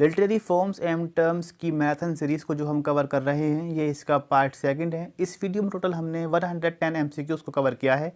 Literary forms and terms की marathon series को जो हम कवर कर रहे हैं, ये इसका पार्ट सेकंड है। इस वीडियो में टोटल हमने 110 एमसीक्यूज़ को कवर किया है।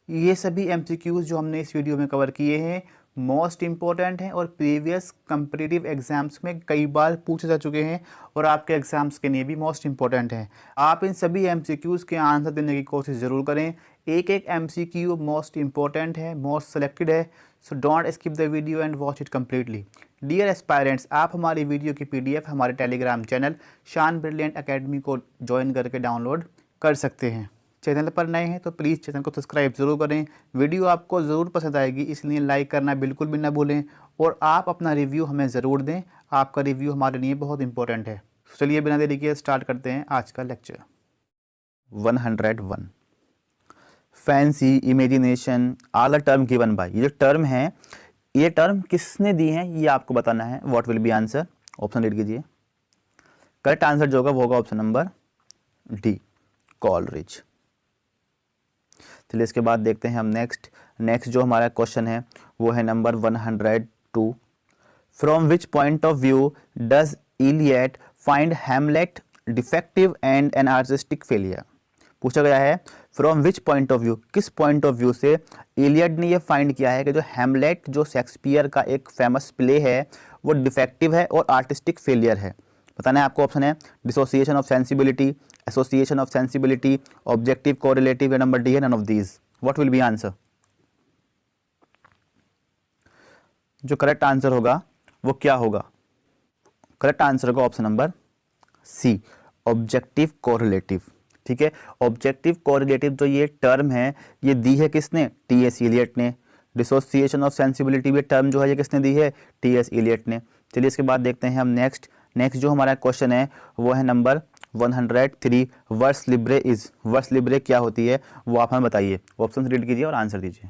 ये सभी एमसीक्यूज़ जो हमने इस वीडियो में कवर किए हैं मोस्ट इम्पॉर्टेंट हैं और प्रीवियस कम्पिटिटिव एग्ज़ाम्स में कई बार पूछे जा चुके हैं और आपके एग्ज़ाम्स के लिए भी मोस्ट इम्पॉर्टेंट हैं। आप इन सभी एमसीक्यूज़ के आंसर देने की कोशिश ज़रूर करें। एक एक एमसीक्यू मोस्ट इम्पॉर्टेंट है, मोस्ट सेलेक्टेड है, so don't skip the video and watch it completely. Dear aspirants, आप हमारी वीडियो की पीडीएफ हमारे Telegram channel Shan brilliant academy को ज्वाइन करके डाउनलोड कर सकते हैं। चैनल पर नए हैं तो प्लीज़ चैनल को सब्सक्राइब ज़रूर करें। वीडियो आपको ज़रूर पसंद आएगी, इसलिए लाइक करना बिल्कुल भी ना भूलें और आप अपना रिव्यू हमें ज़रूर दें। आपका रिव्यू हमारे लिए बहुत इंपॉर्टेंट है। चलिए बिना देरी के स्टार्ट करते हैं आज का lecture. 101 fancy, imagination, all a term given by. ये जो टर्म है, ये टर्म किसने दी है ये आपको बताना है। What will be answer? Option read कीजिए। करेक्ट आंसर जो होगा वो होगा ऑप्शन नंबर डी, कॉलरिज। चलिए इसके बाद देखते हैं हम नेक्स्ट जो हमारा क्वेश्चन है वो है number 102। From which point of view does Eliot find Hamlet defective and an artistic failure. पूछा गया है from which point of view, किस पॉइंट ऑफ व्यू से इलियड ने ये फाइंड किया है कि जो हैमलेट जो शेक्सपियर का एक फेमस प्ले है वो डिफेक्टिव है और आर्टिस्टिक फेलियर है। बताना है आपको। ऑप्शन है dissociation of sensibility, association of sensibility, objective correlative, या नंबर डी है none of these. What will be answer? जो करेक्ट आंसर होगा वो क्या होगा? करेक्ट आंसर होगा option number C, objective correlative. ठीक है, ऑब्जेक्टिव कोरिलेटिव जो ये टर्म है ये दी है किसने? टी.एस. इलियट ने। डिसोसिएशन ऑफ सेंसिबिलिटी ये टर्म जो है ये किसने दी है? टी.एस. इलियट ने। चलिए इसके बाद देखते हैं हम नेक्स्ट जो हमारा क्वेश्चन है वो है number 103। Vers libre is, vers libre क्या होती है वो आप हमें बताइए। ऑप्शन रीड कीजिए और आंसर दीजिए।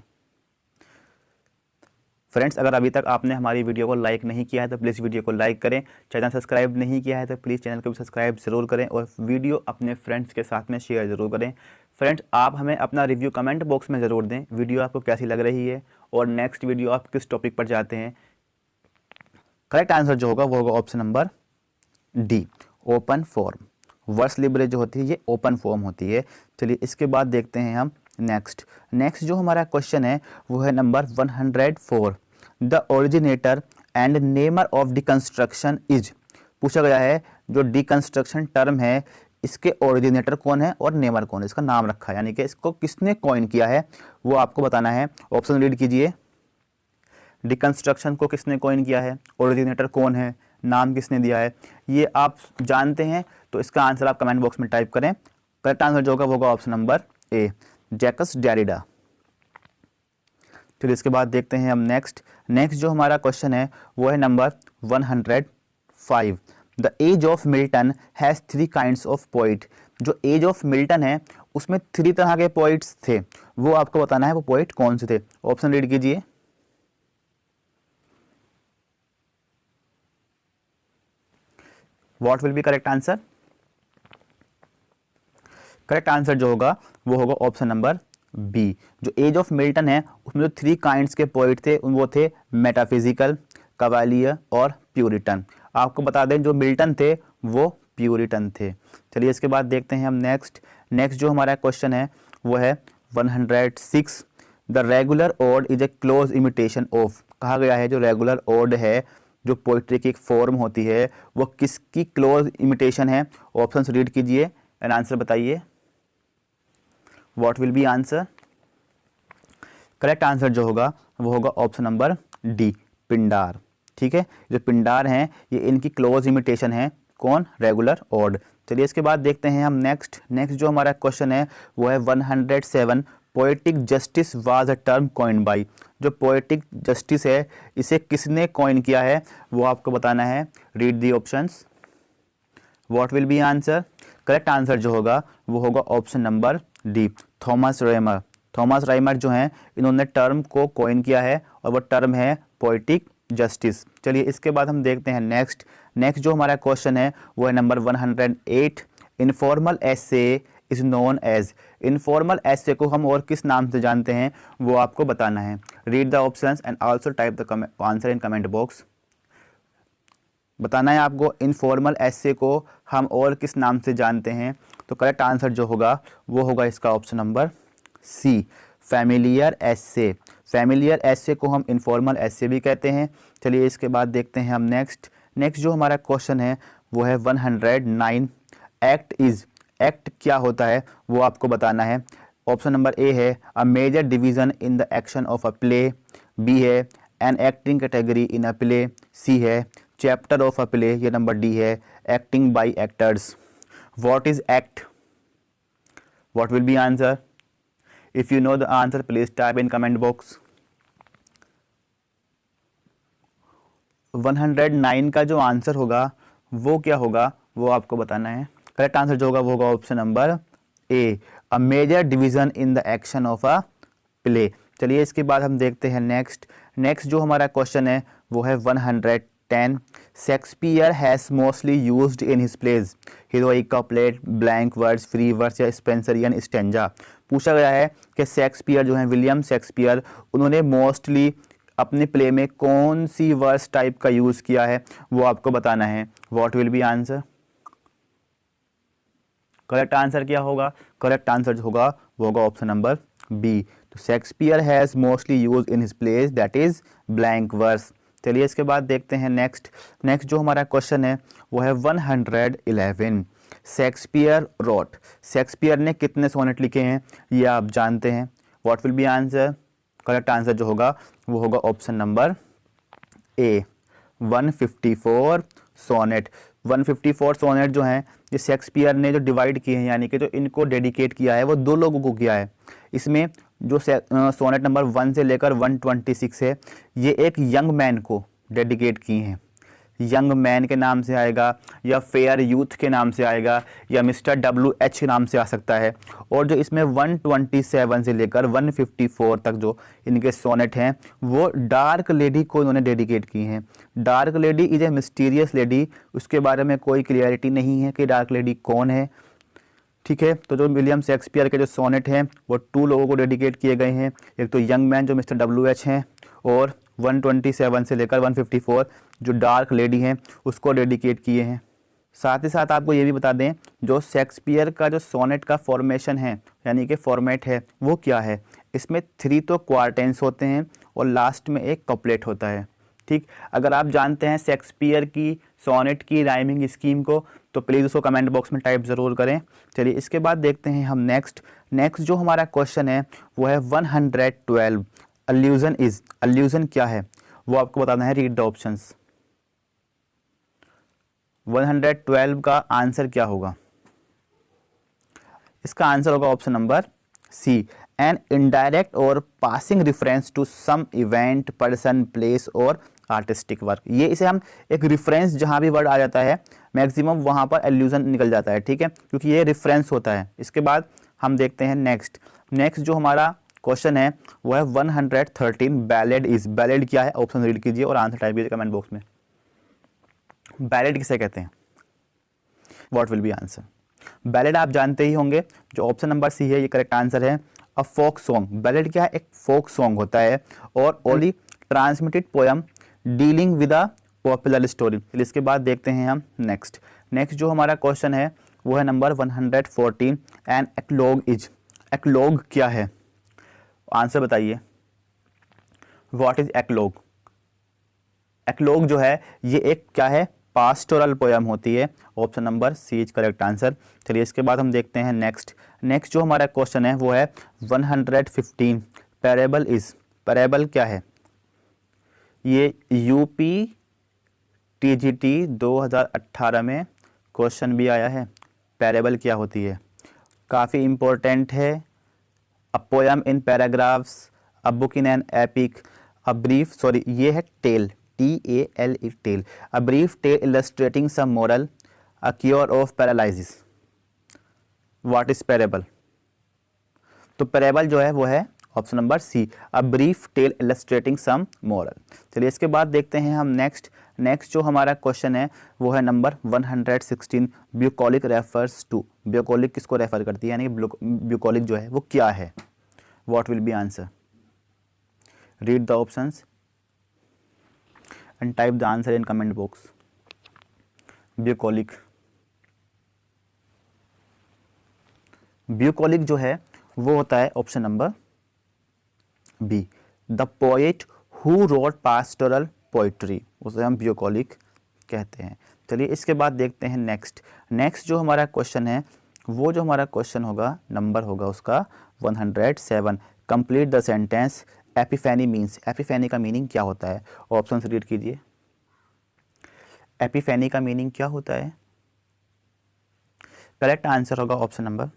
फ्रेंड्स, अगर अभी तक आपने हमारी वीडियो को लाइक नहीं किया है तो प्लीज़ वीडियो को लाइक करें। चैनल सब्सक्राइब नहीं किया है तो प्लीज़ चैनल को भी सब्सक्राइब ज़रूर करें और वीडियो अपने फ्रेंड्स के साथ में शेयर ज़रूर करें। फ्रेंड्स, आप हमें अपना रिव्यू कमेंट बॉक्स में ज़रूर दें, वीडियो आपको कैसी लग रही है और नेक्स्ट वीडियो आप किस टॉपिक पर जाते हैं। करेक्ट आंसर जो होगा वो होगा option number D, open form. Vers libre जो होती है ये ओपन फॉर्म होती है। चलिए इसके बाद देखते हैं हम नेक्स्ट जो हमारा क्वेश्चन है वो है number 104। The originator and Neymar of deconstruction is. पूछा गया है जो डिकंस्ट्रक्शन टर्म है इसके ओरिजिनेटर कौन है और नेमर कौन है, इसका नाम रखा है, यानी कि इसको किसने कॉइन किया है वो आपको बताना है। ऑप्शन रीड कीजिए। डिकंस्ट्रक्शन को किसने कॉइन किया है, ओरिजिनेटर कौन है, नाम किसने दिया है, ये आप जानते हैं तो इसका आंसर आप कमेंट बॉक्स में टाइप करें। करेक्ट आंसर जो होगा वो होगा ऑप्शन नंबर ए, जैकस डेरिडा। फिर इसके बाद देखते हैं हम नेक्स्ट जो हमारा क्वेश्चन है वो है number 105। The age of Milton has 3 kinds of poet. जो एज ऑफ मिल्टन है उसमें 3 तरह के पोइट्स थे, वो आपको बताना है वो पोइट कौन से थे। ऑप्शन रीड कीजिए। What will be correct answer? Correct answer जो होगा वो होगा ऑप्शन नंबर बी। जो एज ऑफ मिल्टन है उसमें जो 3 काइंड्स के पोइट थे वो थे मेटाफिजिकल, कवालियर और प्यूरिटन। आपको बता दें जो मिल्टन थे वो प्यूरिटन थे। चलिए इसके बाद देखते हैं हम नेक्स्ट जो हमारा क्वेश्चन है वो है 106। The regular ode is a close imitation of. कहा गया है जो रेगुलर ओड है जो पोइट्री की एक फॉर्म होती है वो किसकी क्लोज इमिटेशन है। ऑप्शन रीड कीजिए एंड आंसर बताइए। What will be answer? Correct answer जो होगा वो होगा ऑप्शन नंबर डी, पिंडार। ठीक है, जो पिंडार हैं ये इनकी क्लोज इमिटेशन है। कौन? Regular ode. चलिए इसके बाद देखते हैं हम नेक्स्ट जो हमारा क्वेश्चन है वो है 107। Poetic justice was a term coin by. जो पोएटिक जस्टिस है इसे किसने कॉइन किया है वो आपको बताना है। Read the options. What will be answer? Correct answer जो होगा वो होगा option number D, Thomas Rymer. Thomas Rymer जो हैं इन्होंने टर्म को कॉइन किया है और वो टर्म है पोएटिक जस्टिस। चलिए इसके बाद हम देखते हैं नेक्स्ट जो हमारा क्वेश्चन है वो है number 108। Informal essay is known as. Informal essay को हम और किस नाम से जानते हैं वो आपको बताना है। Read the options and also type the answer in comment box. बताना है आपको इनफॉर्मल एसे को हम और किस नाम से जानते हैं। तो करेक्ट आंसर जो होगा वो होगा इसका ऑप्शन नंबर सी, फैमिलियर एसे। फैमिलियर एसे को हम इनफॉर्मल एसे भी कहते हैं। चलिए इसके बाद देखते हैं हम नेक्स्ट जो हमारा क्वेश्चन है वो है 109। एक्ट क्या होता है वो आपको बताना है। ऑप्शन नंबर ए है a major division in the action of a play, B है an acting category in a play, C है चैप्टर ऑफ अ प्ले, ये नंबर डी है acting by actors. What is act? What will be answer? If you know the answer please type in comment box. 109 का जो answer होगा वो क्या होगा वो आपको बताना है। करेक्ट आंसर जो होगा वो होगा option number A, a major division in the action of a play. चलिए इसके बाद हम देखते हैं नेक्स्ट जो हमारा क्वेश्चन है वो है 110। Shakespeare has mostly used in his plays heroic couplet, blank words, free words या स्पेंसरियन स्टेंजा। पूछा गया है कि शेक्सपियर जो है विलियम शेक्सपियर, उन्होंने मोस्टली अपने प्ले में कौन सी वर्स टाइप का यूज किया है वो आपको बताना है। What will be answer? Correct answer क्या होगा? करेक्ट आंसर जो होगा वो होगा ऑप्शन नंबर बी। तो Shakespeare has mostly use in his place that is blank verse. चलिए इसके बाद देखते हैं नेक्स्ट जो हमारा क्वेश्चन है वो है 111। शेक्सपियर ने कितने सोनेट लिखे हैं ये आप जानते हैं। What will be answer? Correct answer जो होगा वो होगा option number A, 154 sonnet. 154 sonnet जो हैं ये शेक्सपियर ने जो डिवाइड किए हैं, यानी कि जो इनको डेडिकेट किया है वो दो लोगों को किया है। इसमें जो सोनेट नंबर 1 से लेकर 126 है ये एक यंग मैन को डेडिकेट किए हैं। यंग मैन के नाम से आएगा या फेयर यूथ के नाम से आएगा या मिस्टर WH के नाम से आ सकता है। और जो इसमें 127 से लेकर 154 तक जो इनके सोनेट हैं वो डार्क लेडी को इन्होंने डेडिकेट किए हैं। Dark lady is a mysterious lady, उसके बारे में कोई क्लियरिटी नहीं है कि डार्क लेडी कौन है। ठीक है, तो जो विलियम शेक्सपियर के जो सोनेट हैं वो 2 लोगों को डेडिकेट किए गए हैं। एक तो यंग मैन जो मिस्टर WH हैं और 127 से लेकर 154 जो डार्क लेडी हैं उसको डेडिकेट किए हैं। साथ ही साथ आपको ये भी बता दें जो शेक्सपियर का जो सोनेट का फॉर्मेशन है यानी कि फॉर्मेट है वो क्या है। इसमें 3 तो क्वार्टेंस होते हैं और लास्ट में एक कपलेट होता है। ठीक, अगर आप जानते हैं शेक्सपियर की सोनेट की राइमिंग स्कीम को तो प्लीज़ उसको कमेंट बॉक्स में टाइप ज़रूर करें। चलिए इसके बाद देखते हैं हम नेक्स्ट जो हमारा क्वेश्चन है वो है 112। अल्यूजन क्या है वो आपको बताना है। Read the options. 112 का आंसर क्या होगा? इसका आंसर होगा option number C, an indirect और passing reference to some event, person, place और आर्टिस्टिक वर्क। ये इसे हम एक रेफरेंस, जहां भी वर्ड आ जाता है मैक्सिमम वहां पर एल्यूजन निकल जाता है। ठीक है, क्योंकि ये रेफरेंस होता है। इसके बाद हम देखते हैं नेक्स्ट जो हमारा क्वेश्चन है वो है 113। बैलेड क्या है? ऑप्शन रीड कीजिए और आंसर टाइप कीजिए कमेंट बॉक्स में। बैलेड किसे कहते हैं? What will be answer? Ballad आप जानते ही होंगे, जो ऑप्शन नंबर सी है ये करेक्ट आंसर है। अ फोक सॉन्ग, बैलेड क्या है? एक फोक सॉन्ग होता है और only transmitted poem dealing with a popular story. इसके बाद देखते हैं हम नेक्स्ट जो हमारा क्वेश्चन है वो है नंबर 114। एंड एक्लोग क्या है? आंसर बताइए। What is एक्लोग? एक्लोग जो है ये एक क्या है? पास्टोरल पोयम होती है। Option number C is correct answer. चलिए इसके बाद हम देखते हैं नेक्स्ट जो हमारा क्वेश्चन है वो है 115। पैरेबल क्या है? ये UP TGT 2018 में क्वेश्चन भी आया है। पैरेबल क्या होती है? काफ़ी इम्पोर्टेंट है। A poem in paragraphs, a book in an epic, a brief ये है tale, TALE tale, a brief tale illustrating some moral, a cure of paralysis. What is parable? तो पैरेबल जो है वो है option number C, a brief tale illustrating some moral. चलिए इसके बाद देखते हैं हम नेक्स्ट जो हमारा क्वेश्चन है वो है नंबर 116। ब्यूकोलिक रेफर्स टू, ब्यूकोलिक किसको रेफर करती है, यानी ब्यूकोलिक जो है वो क्या है? What will be answer? Read the options and type the answer in comment box. Bucolic. Bucolic जो है वो होता है option number B, the poet who wrote pastoral poetry, उसे हम ब्यूकोलिक कहते हैं। चलिए इसके बाद देखते हैं नेक्स्ट जो हमारा क्वेश्चन है, वो जो हमारा क्वेश्चन होगा नंबर होगा उसका 107। Complete the sentence epiphany means. Epiphany का मीनिंग क्या होता है? ऑप्शन रीड कीजिए। एपिफैनी का मीनिंग क्या होता है? करेक्ट आंसर होगा option number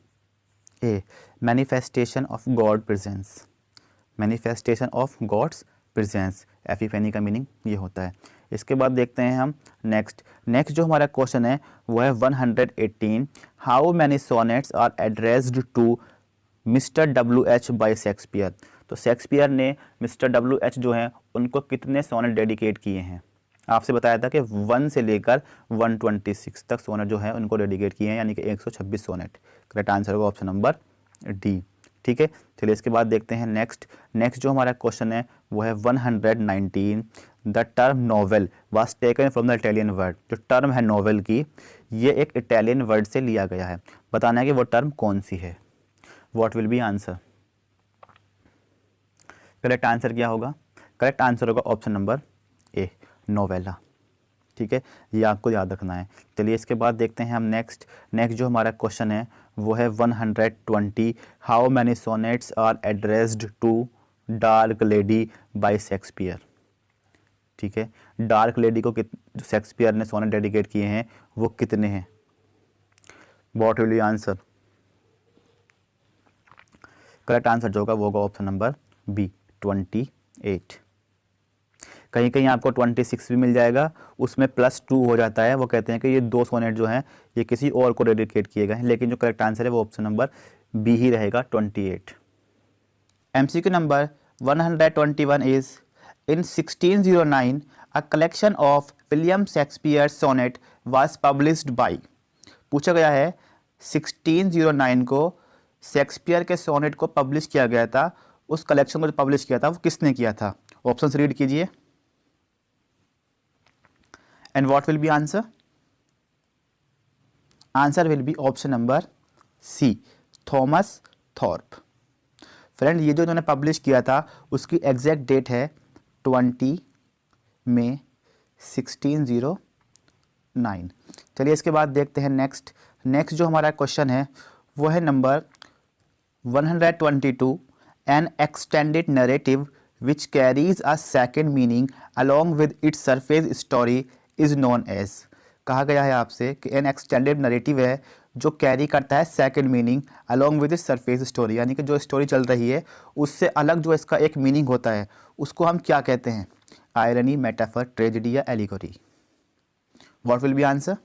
A, manifestation of God presence. Manifestation of God's presence, epiphany का मीनिंग ये होता है। इसके बाद देखते हैं हम नेक्स्ट जो हमारा क्वेश्चन है वो है 118। How many sonnets are addressed to mister WH by Shakespeare. तो शेक्सपियर ने मिस्टर WH जो हैं उनको कितने सोनेट डेडिकेट किए हैं? आपसे बताया था कि 1 से लेकर 126 तक सोनेट जो है उनको डेडिकेट किए हैं, यानी कि 126 सोनेट। करेक्ट आंसर होगा ऑप्शन नंबर डी। ठीक है, चलिए इसके बाद देखते हैं नेक्स्ट जो हमारा क्वेश्चन है वो है 119। The term novel was taken from the Italian word. जो टर्म है नोवेल की, ये एक इटालियन वर्ड से लिया गया है। बताना है कि वो टर्म कौन सी है। What will be answer? Correct answer क्या होगा? करेक्ट आंसर होगा ऑप्शन नंबर ए, नोवेला। ठीक है, ये आपको याद रखना है। चलिए इसके बाद देखते हैं हम नेक्स्ट जो हमारा क्वेश्चन है वो है 120। How many sonnets are addressed to dark lady by Shakespeare. ठीक है, डार्क लेडी को जो शेक्सपियर ने सोनेट डेडिकेट किए हैं वो कितने हैं? What will be answer? Correct answer जो होगा वो होगा ऑप्शन नंबर बी, 28। कहीं कहीं आपको 26 भी मिल जाएगा, उसमें +2 हो जाता है। वो कहते हैं कि ये 2 सोनेट जो हैं ये किसी और को डेडिकेट किए गए हैं, लेकिन जो करेक्ट आंसर है वो ऑप्शन नंबर बी ही रहेगा, 28। MCQ number 121 is in 1609 a collection of William Shakespeare sonnet was published by. पूछा गया है 1609 को शेक्सपियर के सोनेट को पब्लिश किया गया था, उस कलेक्शन को जो पब्लिश किया था वो किसने किया था? ऑप्शंस रीड कीजिए and what will be answer? Answer will be option number C, Thomas Thorpe. Friend, ये जो इन्होंने पब्लिश किया था उसकी एग्जैक्ट डेट है 20 मई 1609। चलिए इसके बाद देखते हैं नेक्स्ट जो हमारा क्वेश्चन है वो है number 122। N extended narrative which carries a second meaning along with its surface story is known as। कहा गया है आपसे कि एन एक्सटेंडेड नरेटिव है जो कैरी करता है second meaning along with its surface story, यानी कि जो स्टोरी चल रही है उससे अलग जो इसका एक मीनिंग होता है उसको हम क्या कहते हैं? आयरनी, मेटाफर, ट्रेजेडी या allegory. What will be answer?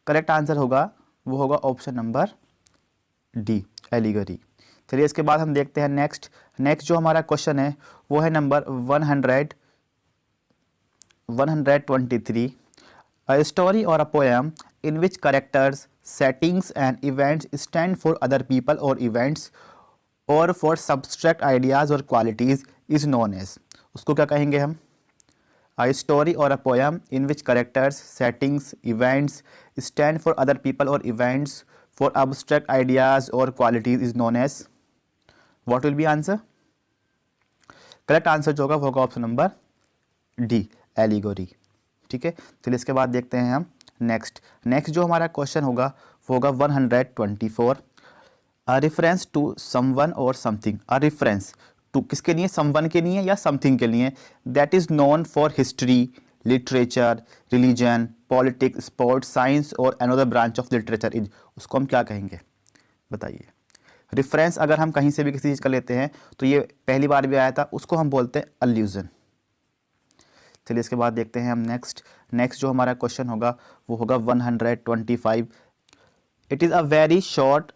Correct answer होगा वो होगा ऑप्शन नंबर डी, एलिगोरी। चलिए इसके बाद हम देखते हैं नेक्स्ट जो हमारा क्वेश्चन है वो है नंबर 123। अ स्टोरी और a poem in which characters, settings and events stand for other people और इवेंट्स और फॉर सब्सट्रैक्ट आइडियाज और क्वालिटीज इज नोन एज। उसको क्या कहेंगे हम? अ स्टोरी और a poem in which characters, settings, events stand for other people और events for abstract ideas or qualities is known as। what will be answer? Correct answer जो होगा वो होगा ऑप्शन नंबर डी, एलिगोरी। ठीक है, चलिए इसके बाद देखते हैं हम नेक्स्ट जो हमारा क्वेश्चन होगा वो होगा 124। अ रेफरेंस टू समवन और समथिंग। अ रेफरेंस टू किसके लिए? समवन के लिए या समथिंग के लिए? That is known for history, literature, religion, politics, sports, science और another branch of literature is. उसको हम क्या कहेंगे? बताइए। रेफरेंस अगर हम कहीं से भी किसी चीज़ का लेते हैं तो ये पहली बार भी आया था, उसको हम बोलते हैं अल्यूजन। चलिए इसके बाद देखते हैं हम नेक्स्ट जो हमारा क्वेश्चन होगा वो होगा 125। It is a very short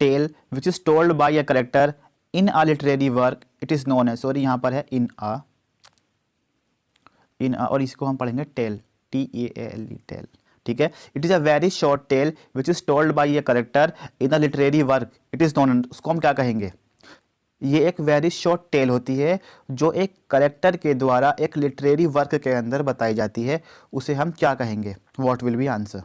tale which is told by a character in a literary work it is known है, सॉरी यहाँ पर है इन अ और इसको हम पढ़ेंगे टेल, TALE, टेल। ठीक है, it is a very short tale which is told by a character in a literary work it is known, उसको हम क्या कहेंगे? ये एक वेरी शॉर्ट टेल होती है जो एक करेक्टर के द्वारा एक लिटरेरी वर्क के अंदर बताई जाती है, उसे हम क्या कहेंगे? What will be answer?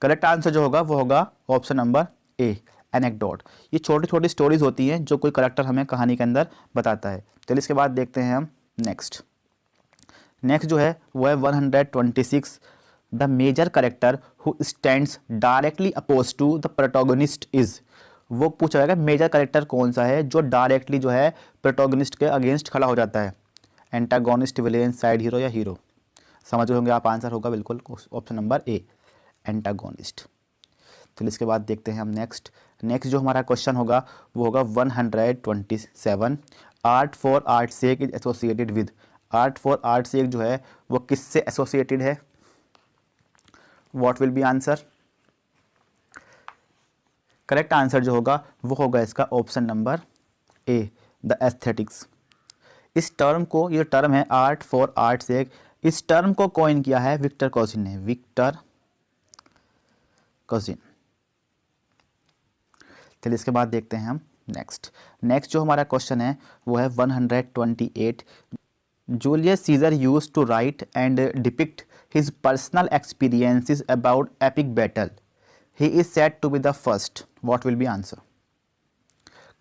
Correct answer जो होगा वो होगा ऑप्शन नंबर ए, एनेक्डोट। ये छोटी छोटी स्टोरीज होती हैं जो कोई करेक्टर हमें कहानी के अंदर बताता है। चलिए इसके बाद देखते हैं हम नेक्स्ट जो है वो है 126। The major character who stands directly oppose to the protagonist is. वो पूछा जाएगा मेजर करेक्टर कौन सा है जो डायरेक्टली जो है प्रोटोगनिस्ट के अगेंस्ट खड़ा हो जाता है, एंटागोनिस्ट, विलेन, साइड हीरो या हीरो। समझ गए होंगे आप, आंसर होगा बिल्कुल ऑप्शन नंबर ए, एंटागोनिस्ट। चलिए इसके बाद देखते हैं हम नेक्स्ट जो हमारा क्वेश्चन होगा वो होगा 127। Art for art sake is associated with. Art for art sake जो है वो किससे एसोसिएटेड है? What will be answer? Correct answer जो होगा वो होगा इसका option number A, the aesthetics. इस टर्म को, ये टर्म है आर्ट फॉर आर्ट सेक, इस टर्म को कॉइन किया है विक्टर कॉजिन ने, विक्टर कॉजिन। चलिए इसके बाद देखते हैं हम नेक्स्ट जो हमारा क्वेश्चन है वो है 128। Julius Caesar used to write and depict his personal experiences about epic battle. He is said to be the first. What will be answer?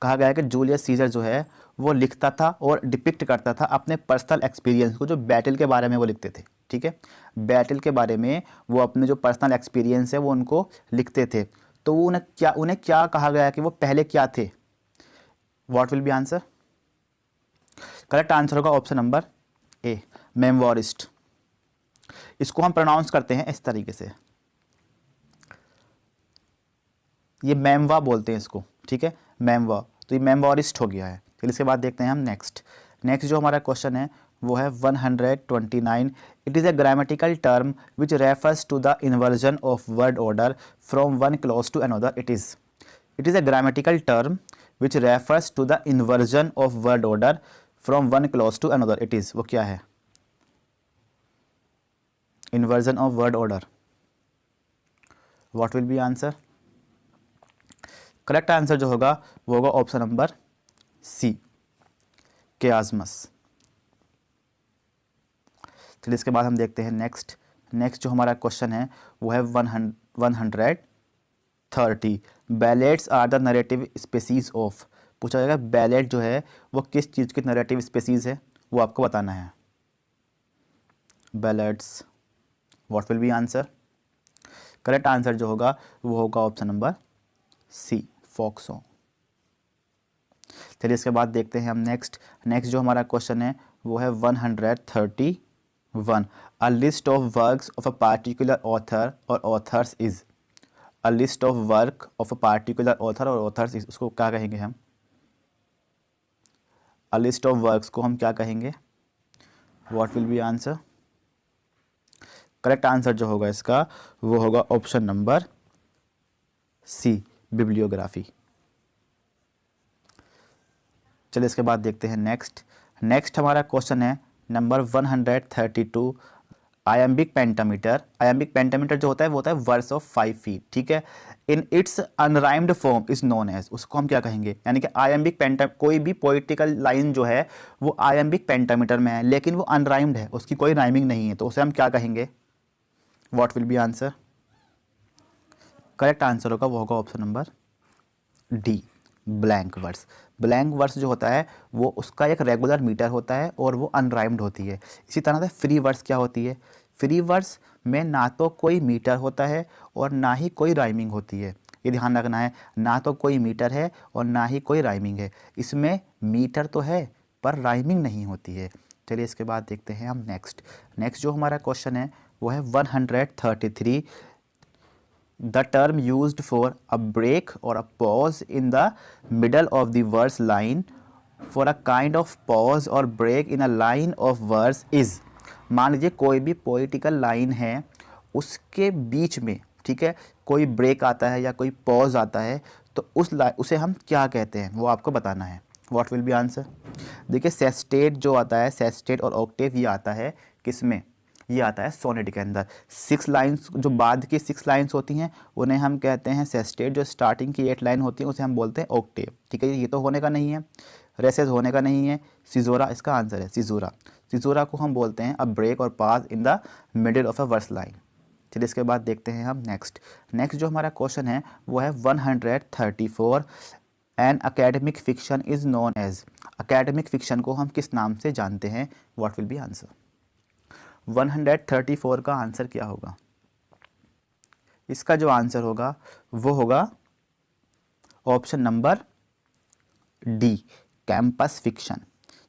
कहा गया है कि जूलियस सीजर जो है वो लिखता था और डिपिक्ट करता था अपने पर्सनल एक्सपीरियंस को, जो बैटल के बारे में वो लिखते थे। ठीक है, बैटल के बारे में वो अपने जो पर्सनल एक्सपीरियंस है वो उनको लिखते थे। तो वो उन्हें क्या कहा गया कि वो पहले क्या थे? What will be answer? Correct answer होगा ऑप्शन नंबर ए, मेमोरिस्ट। इसको हम प्रोनाउंस करते हैं इस तरीके से, ये मेमवा बोलते हैं इसको। ठीक है, मेमवा, तो ये मेमोरिस्ट हो गया है। फिर इसके बाद देखते हैं हम नेक्स्ट जो हमारा क्वेश्चन है वो है 129। It is a grammatical term which refers to the inversion of word order from one clause to another. It is a grammatical term which refers to the inversion of word order from one clause to another. It is, वो क्या है? Inversion of word order. What will be answer? Correct answer जो होगा वो होगा option number सी, केआजमस। चलिए इसके बाद हम देखते हैं नेक्स्ट जो हमारा क्वेश्चन है वो है 130। Ballads are the narrative species of. पूछा जाएगा बैलेट जो है वो किस चीज़ की नरेटिव स्पीसीज है, वो आपको बताना है। Ballads, what will be answer? Correct answer जो होगा वो होगा option number C, folk song. चलिए इसके बाद देखते हैं हम नेक्स्ट जो हमारा क्वेश्चन है वो है 131। A list of works of a particular author or authors is. A list of work of a particular author or authors is, उसको क्या कहेंगे हम? अ लिस्ट ऑफ वर्क्स को हम क्या कहेंगे? What will be answer? Correct answer जो होगा इसका वो होगा ऑप्शन नंबर सी, बिब्लियोग्राफी। चलिए इसके बाद देखते हैं नेक्स्ट हमारा क्वेश्चन है number 132। Iambic pentameter. Iambic pentameter जो होता है वो होता है वर्स ऑफ 5 फीट। ठीक है, in its unrhymed form is known as, उसको हम क्या कहेंगे? यानी कि आयम्बिक पेंटा, कोई भी पोइटिकल लाइन जो है वो आयम्बिक पेंटामीटर में है लेकिन वो अनराइम्ड है, उसकी कोई राइमिंग नहीं है, तो उसे हम क्या कहेंगे? What will be answer? Correct answer होगा वो होगा option number D, blank verse. Blank verse जो होता है वो उसका एक रेगुलर मीटर होता है और वो अनराइम्ड होती है। इसी तरह से फ्री वर्स क्या होती है? फ्री वर्स में ना तो कोई मीटर होता है और ना ही कोई राइमिंग होती है। ये ध्यान रखना है, ना तो कोई मीटर है और ना ही कोई राइमिंग है। इसमें मीटर तो है पर राइमिंग नहीं होती है। चलिए इसके बाद देखते हैं हम नेक्स्ट जो हमारा क्वेश्चन है वो है 133। The term used for a break or a pause in the middle of the verse line for a kind of pause or break in a line of verse is। मान लीजिए कोई भी poetical line है उसके बीच में, ठीक है, कोई ब्रेक आता है या कोई पॉज आता है तो उसे हम क्या कहते हैं वो आपको बताना है। What will be answer? देखिए सेस्टेट जो आता है, सेस्टेट और ऑक्टेव ये आता है किस में? ये आता है सोनेट के अंदर। 6 लाइन्स, जो बाद की 6 लाइन्स होती हैं उन्हें हम कहते हैं सेस्टेट। जो स्टार्टिंग की 8 लाइन होती है उसे हम बोलते हैं ऑक्टेव। ठीक है, ये तो होने का नहीं है, रेसेस होने का नहीं है, सिजोरा इसका आंसर है, सिजोरा। सिजोरा को हम बोलते हैं a break or pause in the middle of a verse line. चलिए इसके बाद देखते हैं हम नेक्स्ट जो हमारा क्वेश्चन है वो है 134 an academic fiction is known as. Academic fiction को हम किस नाम से जानते हैं? What will be answer? 134 का आंसर क्या होगा? इसका जो आंसर होगा वो होगा option number D, campus fiction.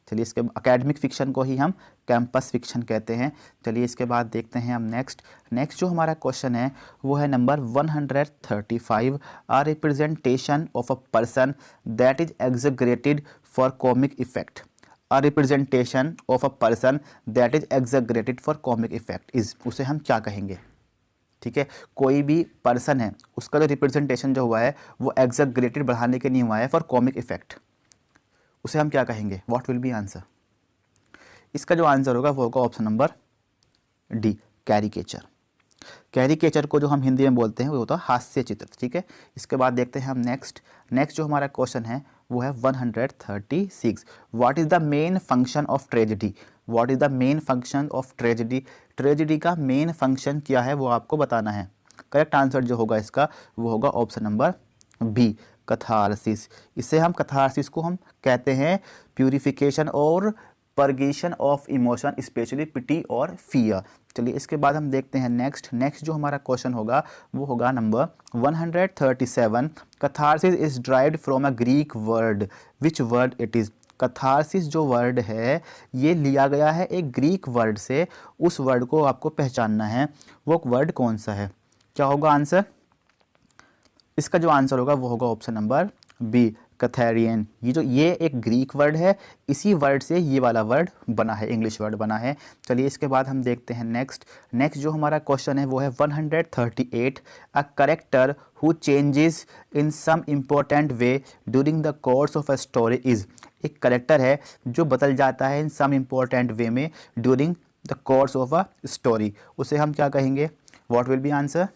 चलिए इसके एकेडमिक फिक्शन को ही हम कैंपस फिक्शन कहते हैं। चलिए इसके बाद देखते हैं हम नेक्स्ट जो हमारा क्वेश्चन है वो है number 135, a representation of a person that is exaggerated for comic effect. A representation of a person that is exaggerated for comic effect is, उसे हम क्या कहेंगे? ठीक है, कोई भी पर्सन है उसका जो रिप्रेजेंटेशन जो हुआ है वो एग्जैगरेटेड बढ़ाने के लिए हुआ है फॉर कॉमिक इफेक्ट, उसे हम क्या कहेंगे? What will be answer? इसका जो आंसर होगा वो होगा option number D, caricature. Caricature को जो हम हिंदी में बोलते हैं वो होता है हास्य चित्र। ठीक है, इसके बाद देखते हैं हम नेक्स्ट जो हमारा क्वेश्चन है वो है 136, what is the main function of tragedy. What is the main function of tragedy? Tragedy का मेन फंक्शन क्या है वो आपको बताना है। करेक्ट आंसर जो होगा इसका वो होगा ऑप्शन नंबर बी, कथारसिस। इसे हम कथारसिस को हम कहते हैं प्यूरिफिकेशन और परगेशन ऑफ इमोशन, स्पेशली पिटी और फियर। चलिए इसके बाद हम देखते हैं नेक्स्ट जो हमारा क्वेश्चन होगा वो होगा number 137, catharsis is derived from a Greek word, which word it is. Catharsis जो वर्ड है ये लिया गया है एक ग्रीक वर्ड से, उस वर्ड को आपको पहचानना है, वो वर्ड कौन सा है? क्या होगा आंसर? इसका जो आंसर होगा वो होगा ऑप्शन नंबर बी, कैथेरियन। ये एक ग्रीक वर्ड है, इसी वर्ड से ये वाला वर्ड बना है, इंग्लिश वर्ड बना है। चलिए इसके बाद हम देखते हैं नेक्स्ट जो हमारा क्वेश्चन है वो है 138, a character who changes in some important way during the course of a story is. एक करेक्टर है जो बदल जाता है इन सम इम्पोर्टेंट वे में during the course of a story, उसे हम क्या कहेंगे? What will be answer?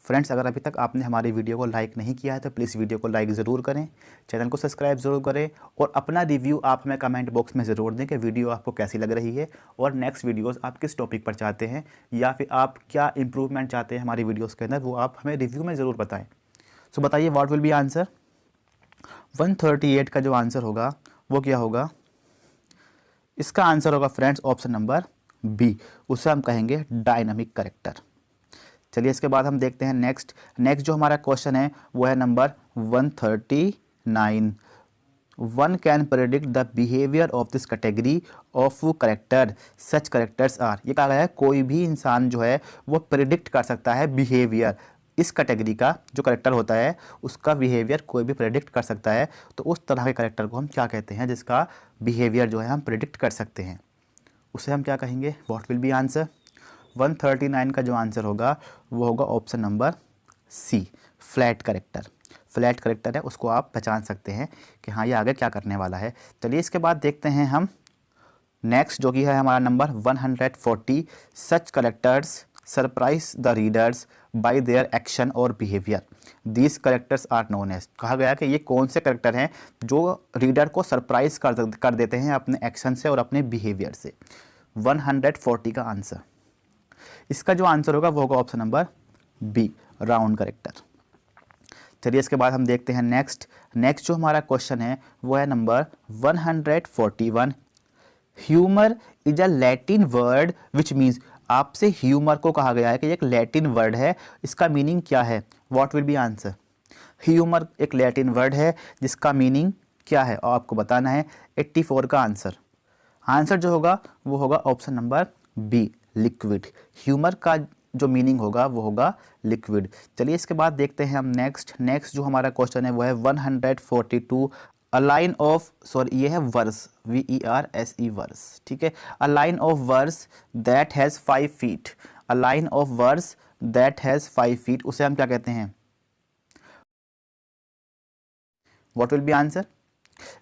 Friends, अगर अभी तक आपने हमारी वीडियो को लाइक नहीं किया है तो प्लीज़ वीडियो को लाइक ज़रूर करें, चैनल को सब्सक्राइब ज़रूर करें और अपना रिव्यू आप हमें कमेंट बॉक्स में ज़रूर दें कि वीडियो आपको कैसी लग रही है और नेक्स्ट वीडियोस आप किस टॉपिक पर चाहते हैं या फिर आप क्या इंप्रूवमेंट चाहते हैं हमारी वीडियोज़ के अंदर, वो आप हमें रिव्यू में ज़रूर बताएँ। सो बताइए व्हाट विल बी आंसर? 138 का जो आंसर होगा वो क्या होगा? इसका आंसर होगा फ्रेंड्स ऑप्शन नंबर बी, उसे हम कहेंगे डायनामिक करेक्टर। चलिए इसके बाद हम देखते हैं नेक्स्ट जो हमारा क्वेश्चन है वो है number 139, one can predict the behaviour of this category of character, such characters are. ये कहा गया है कोई भी इंसान जो है वो प्रेडिक्ट कर सकता है बिहेवियर, इस कैटेगरी का जो करेक्टर होता है उसका बिहेवियर कोई भी प्रेडिक्ट कर सकता है, तो उस तरह के करेक्टर को हम क्या कहते हैं जिसका बिहेवियर जो है हम प्रेडिक्ट कर सकते हैं, उसे हम क्या कहेंगे? What will be answer? 139 का जो आंसर होगा वो होगा option number C, flat character. Flat character है उसको आप पहचान सकते हैं कि हाँ ये आगे क्या करने वाला है। चलिए इसके बाद देखते हैं हम नेक्स्ट जो कि है हमारा number 140, such characters surprise the readers by their action or behaviour, these characters are known as. कहा गया कि ये कौन से करेक्टर हैं जो रीडर को सरप्राइज कर देते हैं अपने एक्शन से और अपने बिहेवियर से। 140 का आंसर, इसका जो आंसर होगा वो होगा option number B, round character. चलिए इसके बाद हम देखते हैं नेक्स्ट जो हमारा क्वेश्चन है वो है number 141, humour is a Latin word which means. आपसे ह्यूमर को कहा गया है कि एक लैटिन वर्ड है, इसका मीनिंग क्या है? What will be answer? Humour एक लैटिन वर्ड है जिसका मीनिंग क्या है और आपको बताना है। 84 का आंसर जो होगा वो होगा option number B, liquid. Humour का जो मीनिंग होगा वो होगा लिक्विड। चलिए इसके बाद देखते हैं हम नेक्स्ट जो हमारा क्वेश्चन है वो है 142, अ लाइन ऑफ ये है वर्स, VERSE वर्स। ठीक है, a line of verse that has 5 feet, a line of verse that has 5 feet, उसे हम क्या कहते हैं? What will be answer?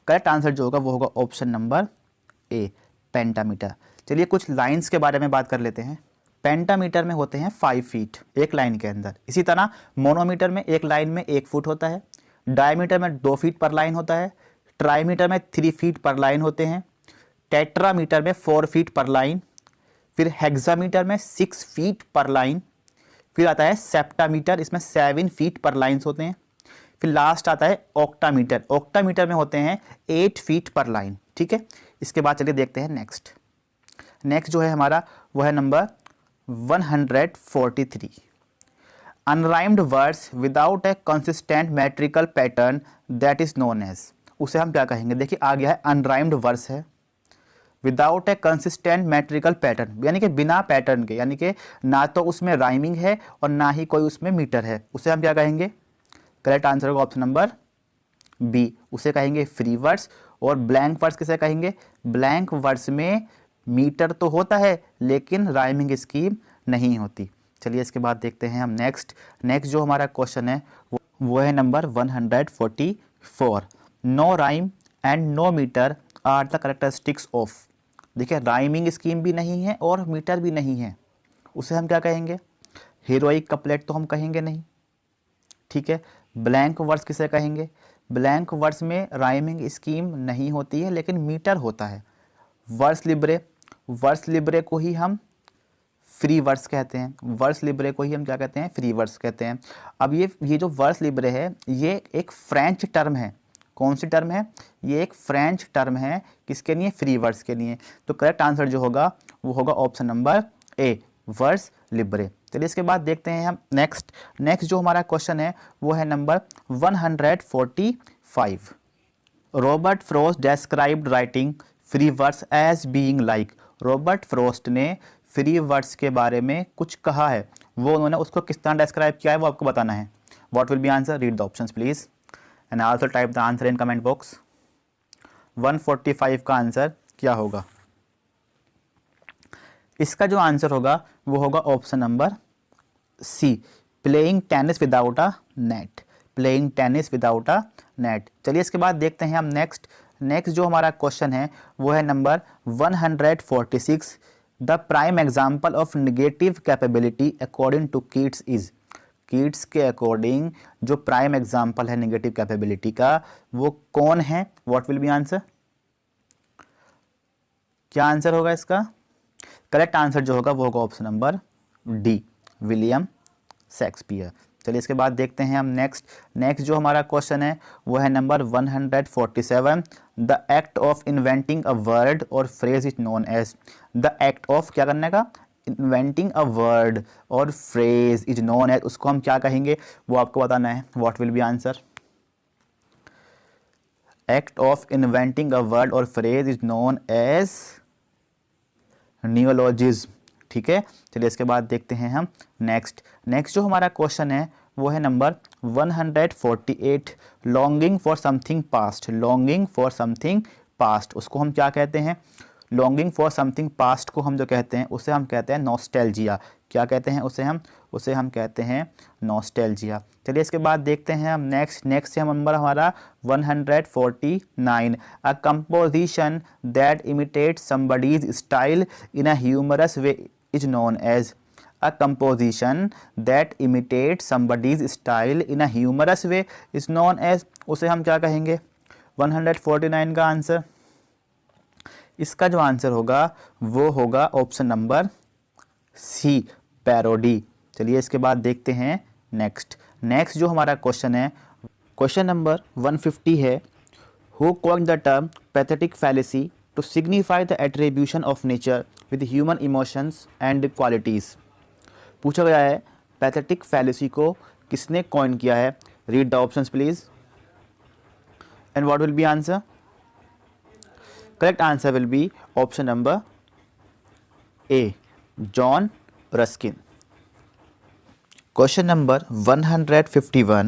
Correct answer जो होगा वो होगा ऑप्शन नंबर ए, पेंटामीटर। चलिए कुछ लाइंस के बारे में बात कर लेते हैं। पेंटामीटर में होते हैं 5 फीट एक लाइन के अंदर। इसी तरह मोनोमीटर में एक लाइन में 1 फुट होता है। डायमीटर में 2 फीट पर लाइन होता है। ट्राईमीटर में 3 फीट पर लाइन होते हैं। टेट्रामीटर में 4 फीट पर लाइन। फिर हेक्सामीटर में 6 फीट पर लाइन। फिर आता है सेप्टामीटर, इसमें 7 फीट पर लाइन्स होते हैं। फिर लास्ट आता है ऑक्टामीटर। ऑक्टामीटर में होते हैं 8 फीट पर लाइन। ठीक है, इसके बाद चलिए देखते हैं नेक्स्ट जो है हमारा वो है number 143। Unrhymed words without a consistent metrical pattern that is known as, उसे हम क्या कहेंगे? देखिए आ गया है अनराइम्ड वर्ड्स है without a consistent metrical pattern, यानी कि बिना पैटर्न के, यानी कि ना तो उसमें राइमिंग है और ना ही कोई उसमें मीटर है, उसे हम क्या कहेंगे? करेक्ट आंसर होगा ऑप्शन नंबर बी, उसे कहेंगे फ्री वर्ड्स। और ब्लैंक वर्ड्स किसे कहेंगे? ब्लैंक वर्ड्स में मीटर तो होता है लेकिन राइमिंग स्कीम नहीं होती। चलिए इसके बाद देखते हैं हम नेक्स्ट जो हमारा क्वेश्चन है वो है number 144। No rhyme and no metre are the characteristics of. देखिए राइमिंग स्कीम भी नहीं है और मीटर भी नहीं है, उसे हम क्या कहेंगे? हीरोइक कपलेट तो हम कहेंगे नहीं। ठीक है, ब्लैंक वर्ड्स किसे कहेंगे? ब्लैंक वर्ड्स में राइमिंग स्कीम नहीं होती है लेकिन मीटर होता है। वर्स लिब्रे को ही हम फ्री वर्ड्स कहते हैं। वर्स लिब्रे को ही हम क्या कहते हैं? फ्री वर्ड्स कहते हैं। अब ये जो वर्स लिब्रे है ये एक फ्रेंच टर्म है। कौन सी टर्म है? ये एक फ्रेंच टर्म है। किसके लिए? फ्री वर्ड्स के लिए। तो करेक्ट आंसर जो होगा वो होगा option number A, vers libre. चलिए इसके बाद देखते हैं हम नेक्स्ट जो हमारा क्वेश्चन है वो है number 145। Robert Frost described writing free words as being like. Robert Frost ने फ्री वर्ड्स के बारे में कुछ कहा है, वो उन्होंने उसको किस तरह डिस्क्राइब किया है वो आपको बताना है। What will be answer? Read the options please and also type the answer in comment box. 145 का आंसर क्या होगा? इसका जो आंसर होगा वो होगा option number C, playing tennis without a net. Playing tennis without a net. चलिए इसके बाद देखते हैं हम नेक्स्ट जो हमारा क्वेश्चन है वो है number 146। The prime example of negative capability according to Keats is. Keats के अकॉर्डिंग जो प्राइम एग्जाम्पल है निगेटिव कैपेबिलिटी का वो कौन है? What will be answer? क्या आंसर होगा इसका? करेक्ट आंसर जो होगा वो होगा option number D, William Shakespeare. चलिए इसके बाद देखते हैं हम नेक्स्ट जो हमारा क्वेश्चन है वो है number 147। The act of inventing a word or phrase is known as. The act of क्या करने का? Inventing a word or phrase is known as, उसको हम क्या कहेंगे वो आपको बताना है। What will be answer? Act of inventing a word or phrase is known as neologism. ठीक है, चलिए इसके बाद देखते हैं हम नेक्स्ट जो हमारा क्वेश्चन है वो है number 148। Longing for something past. Longing for something past, उसको हम क्या कहते हैं? लॉन्गिंग फॉर समथिंग पास्ट को हम जो कहते हैं उसे हम कहते हैं नॉस्टैल्जिया। क्या कहते हैं उसे हम कहते हैं नॉस्टैल्जिया। चलिए इसके बाद देखते हैं हम नेक्स्ट नंबर हमारा 149। A composition that imitates somebody's style in a humorous way is known as. A composition that imitates somebody's style in a humorous way is known as, उसे हम क्या कहेंगे? 149 का आंसर, इसका जो आंसर होगा वो होगा ऑप्शन नंबर सी, पैरोडी। चलिए इसके बाद देखते हैं नेक्स्ट जो हमारा क्वेश्चन है क्वेश्चन नंबर 150 है। Who coined the term pathetic fallacy to signify the attribution of nature with human emotions and qualities. पूछा गया है पैथेटिक फैलेसी को किसने कॉइन किया है? Read the options please and what will be answer? Correct answer will be option number A, John Ruskin. Question number 151.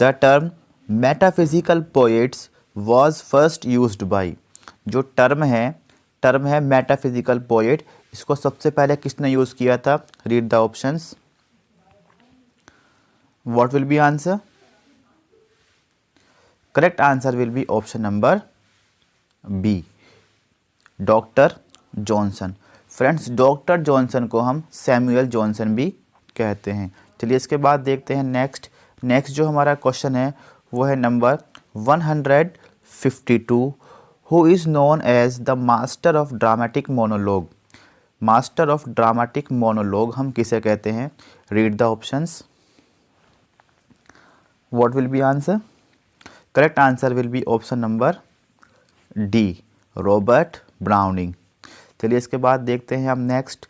The term metaphysical poets was first used by। जो term है metaphysical poet, इसको सबसे पहले किसने use किया था? Read the options. What will be answer? Correct answer will be option number B, doctor Johnson. Friends, doctor Johnson को हम सैमुअल जॉनसन भी कहते हैं। चलिए इसके बाद देखते हैं नेक्स्ट जो हमारा क्वेश्चन है वो है number 152। Who is known as the master of dramatic monologue. Master of dramatic monologue हम किसे कहते हैं? Read the options. What will be answer? Correct answer will be option number D, Robert Browning. चलिए इसके बाद देखते हैं हम नेक्स्ट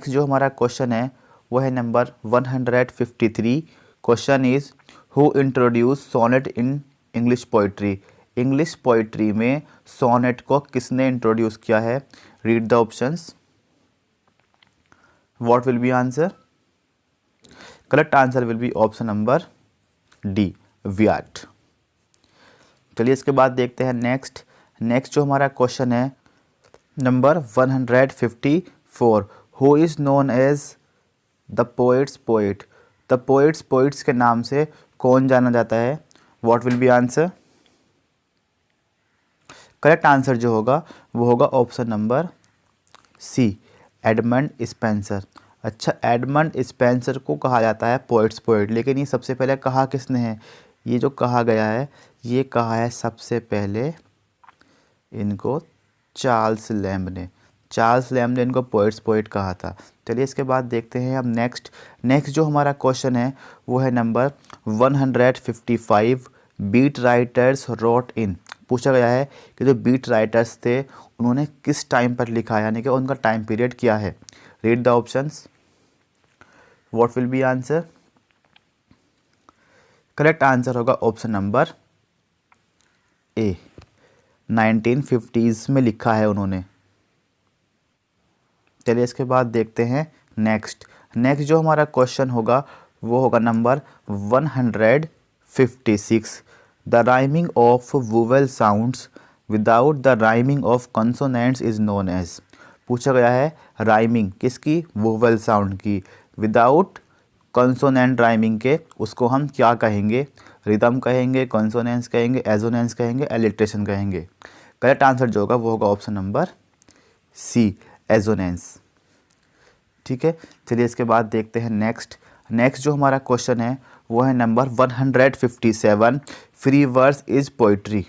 जो हमारा क्वेश्चन है वो है number 153। Question is who introduce sonnet in English poetry. English poetry में सोनेट को किसने इंट्रोड्यूस किया है? Read the options. What will be answer? Correct answer will be option number D, Wyatt. चलिए इसके बाद देखते हैं नेक्स्ट जो हमारा क्वेश्चन है number 154। Who is known as the poet's poet. The poet's के नाम से कौन जाना जाता है? What will be answer? Correct answer जो होगा वो होगा option number C, Edmund Spenser. अच्छा, एडमंड स्पेंसर को कहा जाता है पोइट्स पोइट, लेकिन ये सबसे पहले कहा किसने है? ये जो कहा गया है ये कहा है सबसे पहले इनको चार्ल्स लैम्ब ने। चार्ल्स लैम्ब ने इनको पोइट्स पोइट कहा था। चलिए इसके बाद देखते हैं हम नेक्स्ट जो हमारा क्वेश्चन है वो है number 155। Beat writers wrote in. पूछा गया है कि जो बीट राइटर्स थे उन्होंने किस टाइम पर लिखा, यानी कि उनका टाइम पीरियड क्या है? Read the options. What will be answer? Correct answer होगा ऑप्शन नंबर ए, 1950s में लिखा है उन्होंने। चलिए इसके बाद देखते हैं नेक्स्ट जो हमारा क्वेश्चन होगा वो होगा number 156। The rhyming of vowel sounds without the rhyming of consonants is known as. पूछा गया है राइमिंग किसकी? वोवेल साउंड की। विदाउट कंसोनेंट राइमिंग के उसको हम क्या कहेंगे? रिदम कहेंगे, कंसोनेंस कहेंगे, एजोनेंस कहेंगे, एलिट्रेशन कहेंगे। करेक्ट आंसर जो होगा वो होगा ऑप्शन नंबर सी, एजोनेंस। ठीक है, चलिए इसके बाद देखते हैं नेक्स्ट जो हमारा क्वेश्चन है वो है number 157। Free verse is poetry.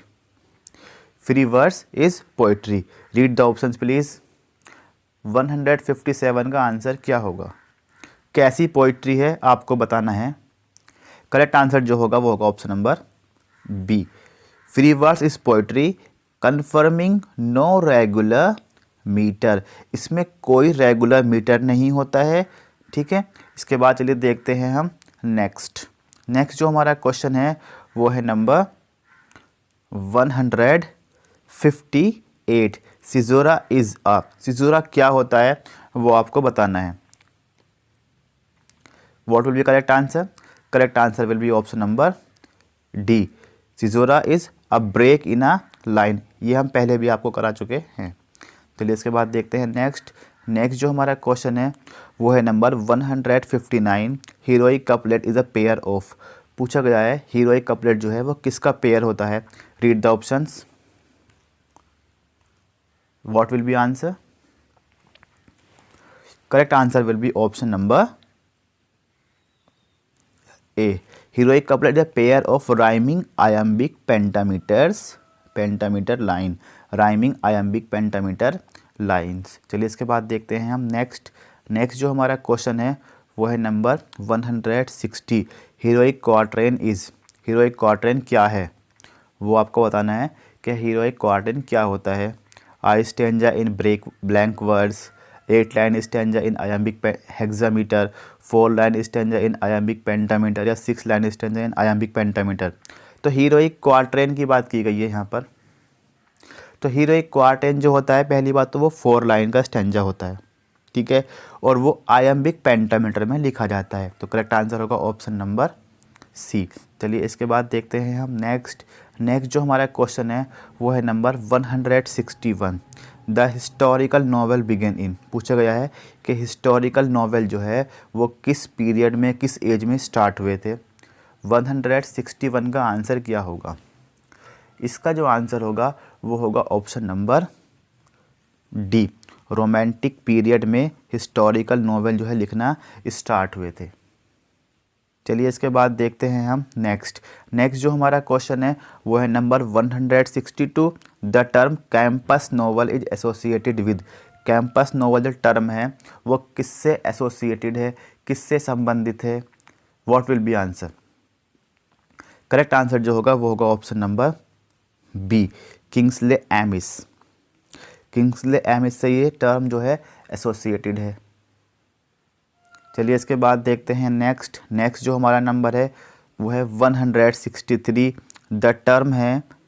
Free verse is poetry. Read the options please. 157 का आंसर क्या होगा? कैसी पोइट्री है आपको बताना है। करेक्ट आंसर जो होगा वो होगा option number B, free verse is poetry conforming no regular metre. इसमें कोई रेगुलर मीटर नहीं होता है। ठीक है, इसके बाद चलिए देखते हैं हम नेक्स्ट जो हमारा क्वेश्चन है वो है नंबर 158। सिजोरा इज अ। सिजोरा क्या होता है वो आपको बताना है। What will be correct answer? Correct answer will be option number D, caesura is a break in a line. ये हम पहले भी आपको करा चुके हैं। चलिए इसके बाद देखते हैं नेक्स्ट जो हमारा क्वेश्चन है वो है number 159। Heroic couplet is a pair of. पूछा गया है हीरोइक कपलेट जो है वो किसका पेयर होता है? Read the options. What will be answer? Correct answer will be option number A, heroic couplet is a pair of rhyming iambic pentameter line. Rhyming iambic pentameter lines. चलिए इसके बाद देखते हैं हम नेक्स्ट जो हमारा क्वेश्चन है वो है number 160। Heroic quatrain is. Heroic quatrain क्या है वो आपको बताना है कि हीरोइक क्वार्टेन क्या होता है। A stanza in blank words, 8 line stanza in iambic hexameter, 4 line stanza in iambic pentameter या 6 line stanza in iambic pentameter. तो हीरोइक क्वार्टेन की बात की गई है यहाँ पर। तो हीरोइक क्वार्टेन जो होता है पहली बात तो वो 4 लाइन का स्टेंजा होता है। ठीक है, और वो आयम्बिक पेंटामीटर में लिखा जाता है। तो करेक्ट आंसर होगा ऑप्शन नंबर सी। चलिए इसके बाद देखते हैं हम नेक्स्ट जो हमारा क्वेश्चन है वो है number 161। The historical novel began in. पूछा गया है कि हिस्टोरिकल नॉवेल जो है वो किस पीरियड में, किस एज में स्टार्ट हुए थे। 161 का आंसर क्या होगा? इसका जो आंसर होगा वो होगा option number D, romantic period में हिस्टोरिकल नॉवेल जो है लिखना स्टार्ट हुए थे। चलिए इसके बाद देखते हैं हम नेक्स्ट जो हमारा क्वेश्चन है वो है number 162। The term campus novel is associated with. Campus novel जो टर्म है वो किससे एसोसिएटेड है, किससे संबंधित है? What will be answer? Correct answer जो होगा वो होगा option number B, Kingsley Amis. Kingsley Amis से ये टर्म जो है एसोसिएटेड है। चलिए इसके बाद देखते हैं नेक्स्ट जो हमारा नंबर है वो है 163। द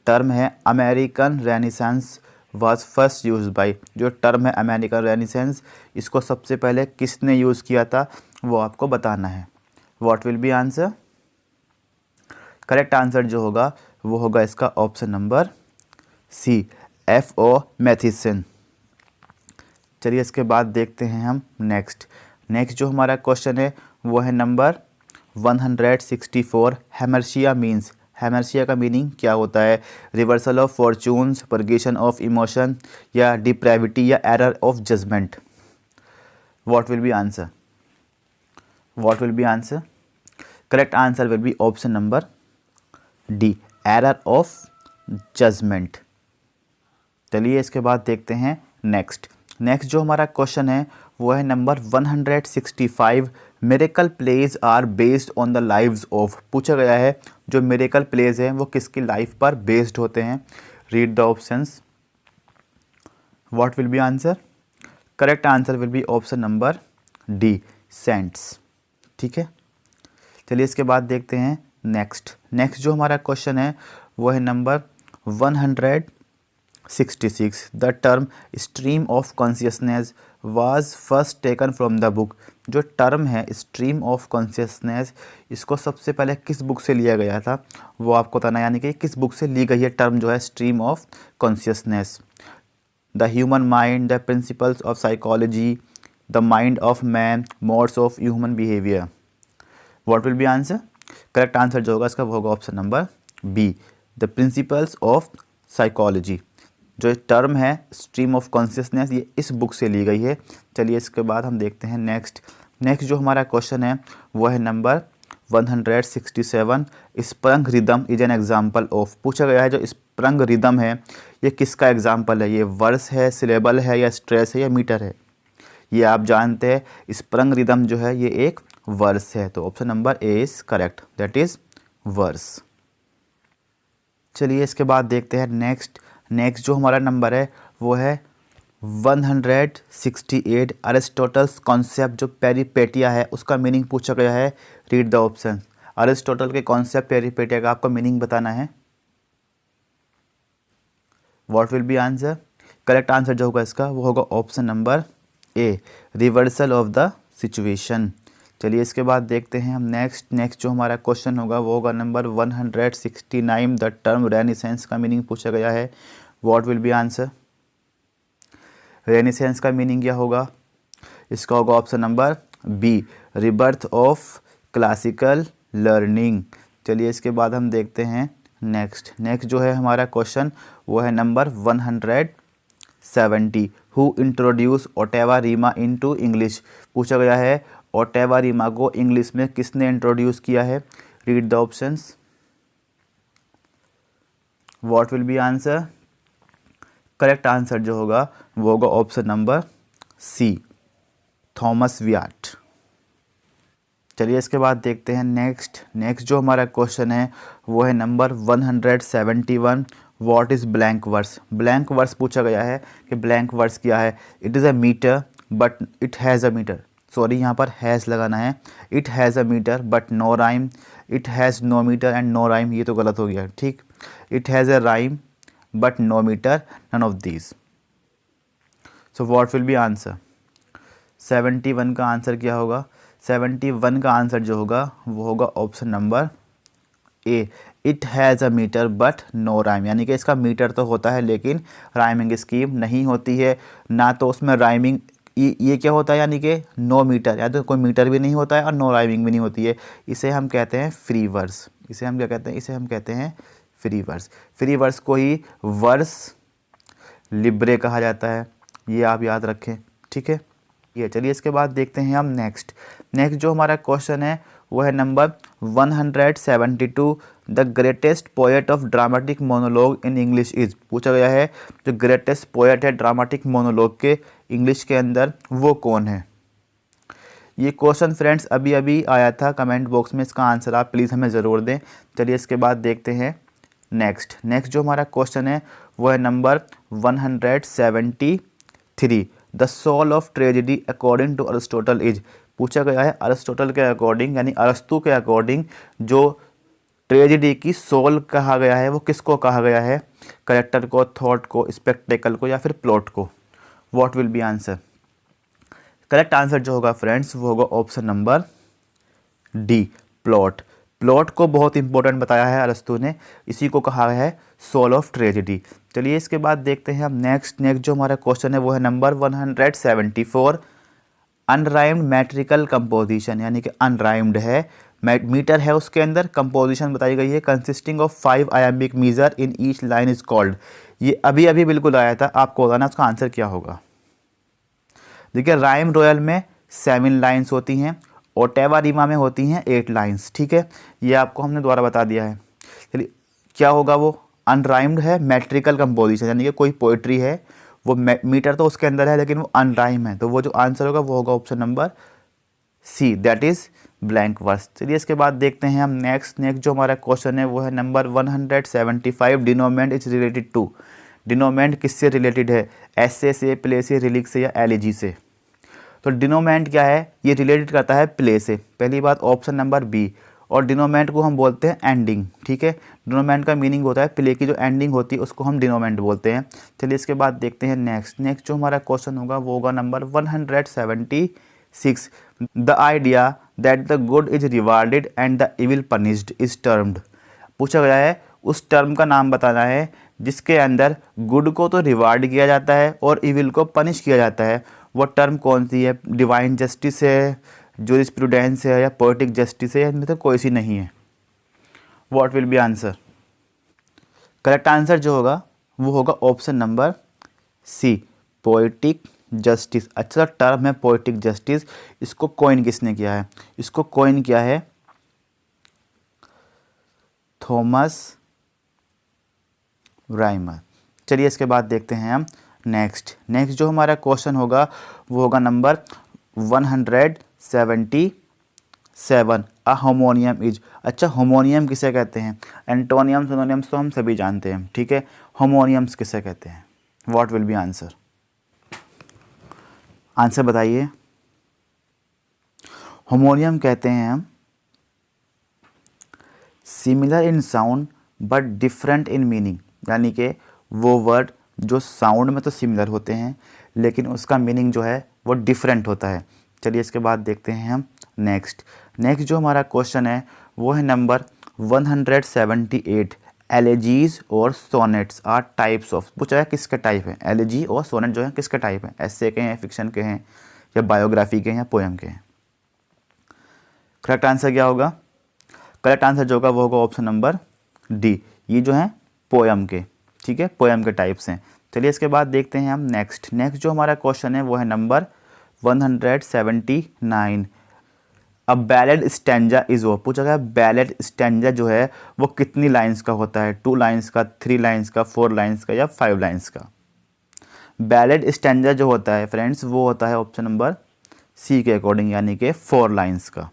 टर्म है American renaissance was first use by. जो टर्म है अमेरिकन रेनेसांस, इसको सबसे पहले किसने यूज़ किया था वो आपको बताना है। What will be answer? Correct answer जो होगा वो होगा इसका ऑप्शन नंबर सी, F.O. मैथेसन। चलिए इसके बाद देखते हैं हम नेक्स्ट जो हमारा क्वेश्चन है वो है नंबर 164। हेमर्शिया मीन्स। हेमर्शिया का मीनिंग क्या होता है? Reversal of fortunes, purgation of emotion, या डिप्रेविटी, या error of judgement. What will be answer? Correct answer will be option number D, error of judgement. चलिए इसके बाद देखते हैं नेक्स्ट जो हमारा क्वेश्चन है वो है number 165। Miracle plays are based on the lives of. पूछा गया है जो मिरेकल प्लेज हैं वो किसकी लाइफ पर बेस्ड होते हैं? Read the options. What will be answer? Correct answer will be option number D, saints. ठीक है, चलिए इसके बाद देखते हैं नेक्स्ट जो हमारा क्वेश्चन है वो है number 166। The term stream of consciousness was first taken from the book. जो टर्म है स्ट्रीम ऑफ कॉन्शियसनेस, इसको सबसे पहले किस बुक से लिया गया था वो आपको बताना, यानी कि किस बुक से ली गई है टर्म जो है stream of consciousness. The human mind, the principles of psychology, the mind of man, modes of human behaviour. What will be answer? Correct answer जो होगा इसका वो होगा option number B, the principles of psychology. जो term है stream of consciousness ये इस book से ली गई है। चलिए इसके बाद हम देखते हैं नेक्स्ट जो हमारा क्वेश्चन है वो है number 167। Sprung rhythm is an example of. पूछा गया है जो स्प्रंग रिदम है ये किसका एग्जाम्पल है? ये वर्स है, सिलेबल है, या स्ट्रेस है, या मीटर है? ये आप जानते हैं स्प्रंग रिदम जो है ये एक वर्स है, तो option number A is correct, that is verse. चलिए इसके बाद देखते हैं नेक्स्ट जो हमारा नंबर है वो है 168। अरिस्टोटल्स कॉन्सेप्ट जो पेरिपेटिया है उसका मीनिंग पूछा गया है। Read the option. अरिस्टोटल के कॉन्सेप्ट पेरिपेटिया का आपको मीनिंग बताना है। What will be answer? Correct answer जो होगा इसका वो होगा option number A, reversal of the situation. चलिए इसके बाद देखते हैं हम नेक्स्ट जो हमारा क्वेश्चन होगा वो होगा नंबर 169। द टर्म रेनेसांस का मीनिंग पूछा गया है। What will be answer? Renaissance का मीनिंग क्या होगा? इसका होगा option number B, rebirth of classical learning. चलिए इसके बाद हम देखते हैं नेक्स्ट जो है हमारा क्वेश्चन वो है number 170। Who introduce ottava rima into English. पूछा गया है ओटेवा रीमा को इंग्लिश में किसने इंट्रोड्यूस किया है? Read the options. What will be answer? Correct answer जो होगा वो होगा option number C, Thomas Wyatt. चलिए इसके बाद देखते हैं नेक्स्ट जो हमारा क्वेश्चन है वो है number 171। What is blank verse. Blank verse पूछा गया है कि ब्लैंक वर्स क्या है? It is a metre but it has a metre, sorry यहाँ पर हैज़ लगाना है। It has a metre but no rhyme, it has no metre and no rhyme, ये तो गलत हो गया, ठीक। It has a rhyme but no metre, none of these. So what will be answer? 71 का आंसर क्या होगा? 71 का आंसर जो होगा वो होगा option number A, it has a metre but no rhyme, यानी कि इसका मीटर तो होता है लेकिन राइमिंग स्कीम नहीं होती है, ना तो उसमें राइमिंग, ये क्या होता है, यानी कि नो मीटर, या तो कोई मीटर भी नहीं होता है और नो राइमिंग भी नहीं होती है। इसे हम कहते हैं फ्री वर्स। इसे हम क्या कहते हैं? इसे हम कहते हैं फ्री वर्स। फ्री वर्स को ही वर्स लिब्रे कहा जाता है। ये आप याद रखें, ठीक है। ये चलिए इसके बाद देखते हैं हम नेक्स्ट जो हमारा क्वेश्चन है वो है number 172। The greatest poet of dramatic monologue in English is, पूछा गया है जो ग्रेटेस्ट पोएट है ड्रामेटिक मोनोलॉग के इंग्लिश के अंदर वो कौन है। ये क्वेश्चन फ्रेंड्स अभी अभी आया था कमेंट बॉक्स में, इसका आंसर आप प्लीज़ हमें ज़रूर दें। चलिए इसके बाद देखते हैं नेक्स्ट जो हमारा क्वेश्चन है वो है number 173। The soul of tragedy according to Aristotle is, पूछा गया है अरिस्टोटल के अकॉर्डिंग यानी अरस्तु के अकॉर्डिंग जो ट्रेजेडी की सोल कहा गया है वो किसको कहा गया है, करेक्टर को, थॉट को, स्पेक्टेकल को या फिर प्लॉट को। What will be answer? Correct answer जो होगा फ्रेंड्स वो होगा option number D, plot. Plot को बहुत इंपॉर्टेंट बताया है अरस्तु ने, इसी को कहा है सोल ऑफ ट्रेजेडी। चलिए इसके बाद देखते हैं हम नेक्स्ट जो हमारा क्वेश्चन है वो है नंबर 174। अनराइम्ड मैट्रिकल कंपोजिशन, यानी कि अनराइम्ड है, मीटर है उसके अंदर, कंपोजिशन बताई गई है consisting of 5 iambic measure in each line is called. ये अभी अभी बिल्कुल आया था, आपको बताना उसका आंसर क्या होगा। देखिए राइम रॉयल में 7 लाइन्स होती हैं, ओटेवा रीमा में होती हैं 8 लाइन्स, ठीक है, ये आपको हमने दोबारा बता दिया है। चलिए क्या होगा वो, अनराइम्ड है, मैट्रिकल कंपोजिशन यानी कि कोई पोइट्री है, वो मीटर तो उसके अंदर है लेकिन वो अनराइम है, तो वो जो आंसर होगा वो होगा option number C, that is blank verse. चलिए इसके बाद देखते हैं हम नेक्स्ट जो हमारा क्वेश्चन है वो है नंबर 175। डिनोमेंट इज रिलेटेड टू, डिनोमेंट किससे रिलेटेड है, ऐसे से, प्ले से, रिलिक से या एलिजी से। तो डिनोमेंट क्या है, ये रिलेटेड करता है प्ले से, पहली बात ऑप्शन नंबर बी। और डिनोमेंट को हम बोलते हैं एंडिंग, ठीक है, डिनोमेंट का मीनिंग होता है प्ले की जो एंडिंग होती है उसको हम डिनोमेंट बोलते हैं। चलिए इसके बाद देखते हैं नेक्स्ट जो हमारा क्वेश्चन होगा वो होगा number 176। The idea that the good is rewarded and the evil punished is termed, पूछा गया है उस टर्म का नाम बताना है जिसके अंदर गुड को तो रिवार्ड किया जाता है और इविल को पनिश किया जाता है। वो टर्म कौन सी है, डिवाइन जस्टिस है, जूरिस्प्रूडेंस है या पोएटिक जस्टिस है, या इनमें से कोई सी नहीं है। What will be answer? Correct answer जो होगा वो होगा option number C, poetic justice. अच्छा टर्म है पोएटिक जस्टिस, इसको कॉइन किसने किया है, इसको कॉइन किया है थॉमस राइमर। चलिए इसके बाद देखते हैं हम नेक्स्ट जो हमारा क्वेश्चन होगा वो होगा नंबर 177। अ होमोनियम इज, अच्छा होमोनियम किसे कहते हैं, एंटोनियम सिनोनियम्स तो हम सभी जानते हैं, ठीक है, होमोनियम्स किसे कहते हैं। What will be answer? Answer बताइए। होमोनियम कहते हैं हम similar in sound but different in meaning, यानी कि वो वर्ड जो साउंड में तो सिमिलर होते हैं लेकिन उसका मीनिंग जो है वो डिफरेंट होता है। चलिए इसके बाद देखते हैं हम नेक्स्ट जो हमारा क्वेश्चन है वो है नंबर 178। एलेजीज और सोनेट्स आर टाइप्स ऑफ, पूछा है किसके टाइप है, एलेजी और सोनेट जो है किसके टाइप हैं, एस्से के हैं, फिक्शन के हैं या बायोग्राफी के हैं या पोएम के हैं। करेक्ट आंसर क्या होगा? करेक्ट आंसर जो होगा वो होगा ऑप्शन नंबर डी, ये जो है पोएम के, ठीक है, पोएम के टाइप्स हैं। चलिए इसके बाद देखते हैं हम नेक्स्ट जो हमारा क्वेश्चन है वो है नंबर 179। अब बैलेड स्टैंजा इज वो, पूछा गया बैलेड स्टैंजा जो है वो कितनी लाइंस का होता है, 2 लाइंस का, 3 लाइंस का, 4 लाइंस का या 5 लाइंस का। बैलेड स्टैंजा जो होता है फ्रेंड्स वो होता है ऑप्शन नंबर सी के अकॉर्डिंग, यानी कि 4 लाइंस का।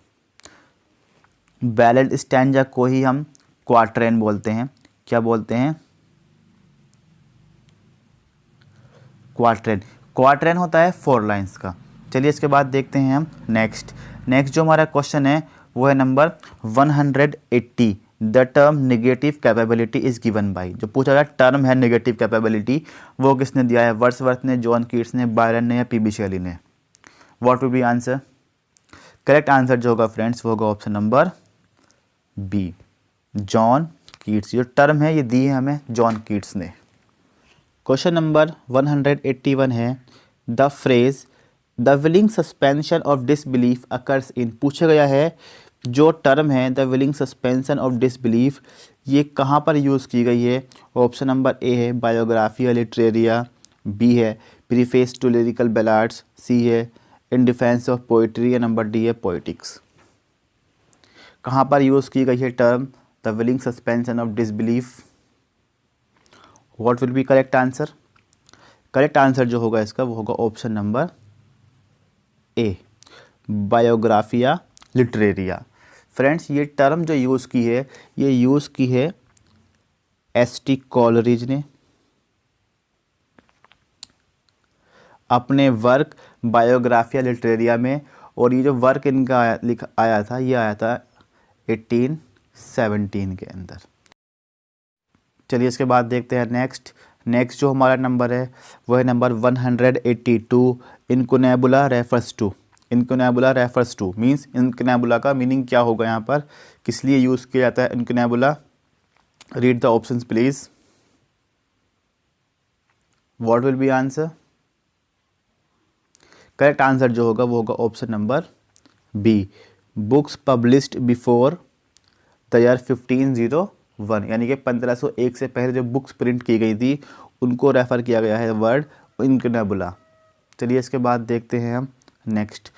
बैलेड स्टैंजा को ही हम क्वार्ट्रेन बोलते हैं, क्या बोलते हैं, क्वार्ट्रेन होता है 4 लाइंस का। चलिए इसके बाद देखते हैं हम नेक्स्ट जो हमारा क्वेश्चन है वो है number 180। The term negative capability is given by, जो पूछा गया टर्म है नेगेटिव कैपेबिलिटी वो किसने दिया है, वर्ड्सवर्थ ने, जॉन कीट्स ने, बायरन ने या पीबी शेली ने। What will be answer? Correct answer जो होगा फ्रेंड्स वो होगा option number B, John Keats. जो टर्म है ये दी है हमें जॉन कीट्स ने। क्वेश्चन नंबर 181 है the phrase the willing suspension of disbelief occurs in, पूछा गया है जो टर्म है the willing suspension of disbelief ये कहाँ पर यूज़ की गई है। ऑप्शन नंबर ए है बायोग्राफी या लिटरेरिया, बी है प्रीफेस टू लिरिकल बैलाड्स, सी है इन डिफेंस ऑफ पोइट्री, या नंबर डी है पोइटिक्स। कहाँ पर यूज़ की गई है term the willing suspension of disbelief? What will be correct answer? Correct answer जो होगा इसका वो होगा ऑप्शन नंबर ए, बायोग्राफिया लिटरेरिया। फ्रेंड्स, ये टर्म जो यूज़ की है ये यूज़ की है एस.टी. कॉलरिज ने अपने वर्क बायोग्राफिया लिटरेरिया में, और ये जो वर्क इनका आया था ये आया था 1817 के अंदर। चलिए इसके बाद देखते हैं नेक्स्ट जो हमारा नंबर है वो है number 182। Incunabula refers to. Incunabula refers to means, incunabula का मीनिंग क्या होगा यहाँ पर, किस लिए यूज़ किया जाता है incunabula? Read the options please. What will be answer? Correct answer जो होगा वो होगा option number B, books published before the year 1501, यानी कि 1501 से पहले जो बुक्स प्रिंट की गई थी उनको रेफ़र किया गया है वर्ड इनकुनेबुला। चलिए इसके बाद देखते हैं हम नेक्स्ट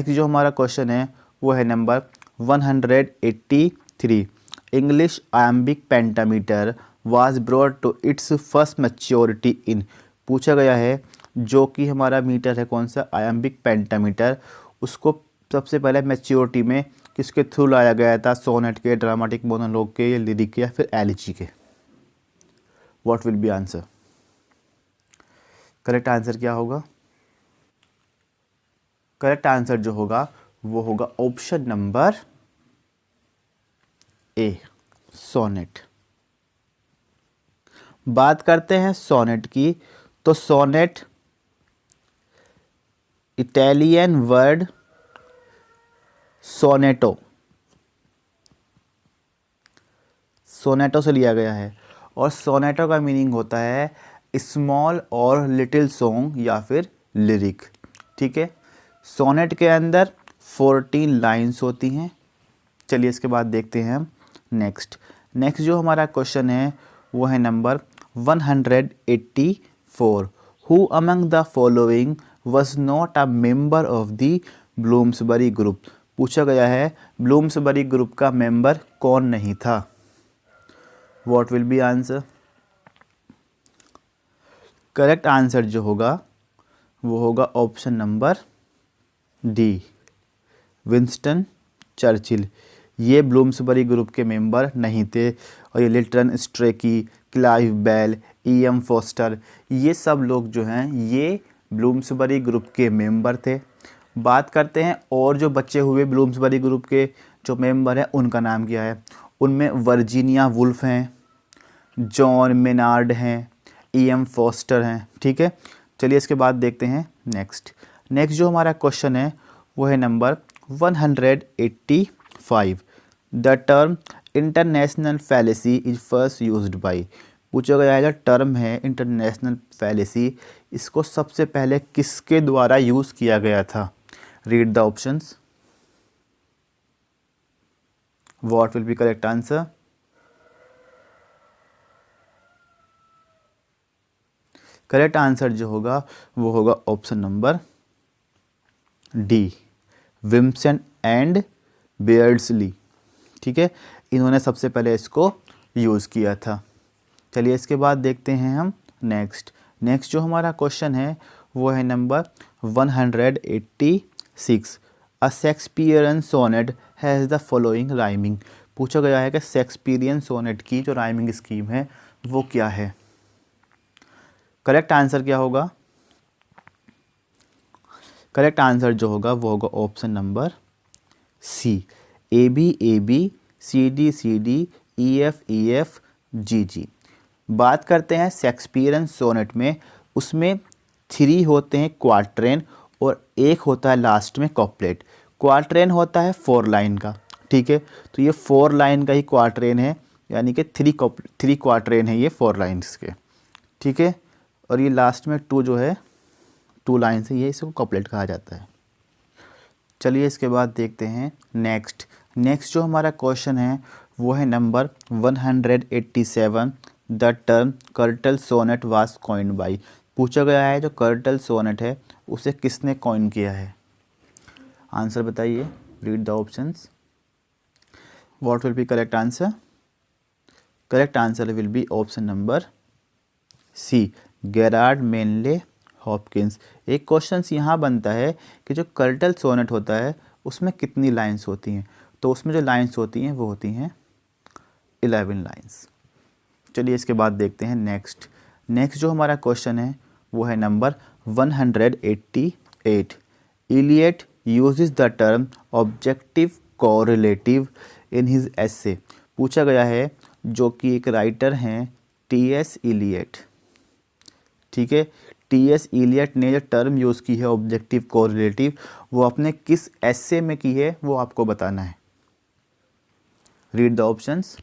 जो हमारा क्वेश्चन है वो है number 183। English iambic pentameter was brought to its first maturity in. पूछा गया है जो कि हमारा मीटर है कौन सा, आयम्बिक पेंटामीटर, उसको सबसे पहले मैच्योरिटी में किसके थ्रू लाया गया था? सोनेट के, ड्रामेटिक मोनोलॉग के, या लिरिक के, या फिर एलिजी के? What will be answer? Correct answer क्या होगा? करेक्ट आंसर जो होगा वो होगा ऑप्शन नंबर ए, सोनेट। बात करते हैं सोनेट की, तो सोनेट इटालियन वर्ड सोनेटो से लिया गया है, और सोनेटो का मीनिंग होता है स्मॉल और लिटिल सॉन्ग या फिर लिरिक। ठीक है, सोनेट के अंदर 14 लाइंस होती हैं। चलिए इसके बाद देखते हैं हम नेक्स्ट जो हमारा क्वेश्चन है वो है number 184। Who among the following was not a member of the Bloomsbury group? पूछा गया है ब्लूम्सबरी ग्रुप का मेंबर कौन नहीं था? What will be answer? Correct answer जो होगा वो होगा option number D, Winston Churchill. ये ब्लूम्सबरी ग्रुप के मेंबर नहीं थे, और ये Lytton Strachey, Clive Bell, E M. Forster, ये सब लोग जो हैं ये ब्लूम्सबरी ग्रुप के मेंबर थे। बात करते हैं और जो बचे हुए ब्लूम्सबरी ग्रुप के जो मेंबर हैं उनका नाम क्या है। उनमें वर्जीनिया वुल्फ हैं, जॉन मेनार्ड हैं, ई.एम. फोस्टर हैं। ठीक है, चलिए इसके बाद देखते हैं नेक्स्ट जो हमारा क्वेश्चन है वो है number 185। The term international fallacy is first used bye. पूछा गया है जो टर्म है इंटरनेशनल फैलेसी, इसको सबसे पहले किसके द्वारा यूज़ किया गया था? Read the options. What will be correct answer? Correct answer जो होगा वो होगा ऑप्शन नंबर डी, विम्सेंट एंड बेयर्डसली। ठीक है, इन्होंने सबसे पहले इसको यूज़ किया था। चलिए इसके बाद देखते हैं हम नेक्स्ट जो हमारा क्वेश्चन है वो है number 186। A Shakespearean sonnet has the following rhyming. पूछा गया है कि शेक्सपियरियन सोनेट की जो राइमिंग स्कीम है वो क्या है? करेक्ट आंसर क्या होगा? करेक्ट आंसर जो होगा वो होगा option number C, A B C D E F G. बात करते हैं शेक्सपियरियन सोनेट में, उसमें 3 होते हैं क्वार्ट्रेन और एक होता है लास्ट में कॉपलेट। क्वार्ट्रेन होता है 4 लाइन का। ठीक है, तो ये 4 लाइन का ही क्वार्ट्रेन है, यानी कि 3 क्वार्ट्रेन है ये 4 लाइन्स के। ठीक है, और ये लास्ट में 2 जो है 2 लाइन से, ये इसको कॉपलेट कहा जाता है। चलिए इसके बाद देखते हैं नेक्स्ट जो हमारा क्वेश्चन है वो है number 187। The term curtal sonnet was coined by. पूछा गया है जो कर्टल सोनेट है उसे किसने कॉइन किया है? आंसर बताइए, read the options. What will be correct answer? Correct answer will be option number C, Gerard Manley Hopkins. एक क्वेश्चन यहाँ बनता है कि जो कर्टल सोनेट होता है उसमें कितनी लाइंस होती हैं, तो उसमें जो लाइंस होती हैं वो होती हैं 11 लाइंस। चलिए इसके बाद देखते हैं नेक्स्ट जो हमारा क्वेश्चन है वो है number 188। Eliot uses the term objective correlative in his essay. पूछा गया है जो कि एक राइटर हैं टी.एस. इलियट, ठीक है। टी.एस. इलियट ने जो टर्म यूज़ की है ऑब्जेक्टिव कोरिलेटिव वो अपने किस एसे में की है वो आपको बताना है। Read the options.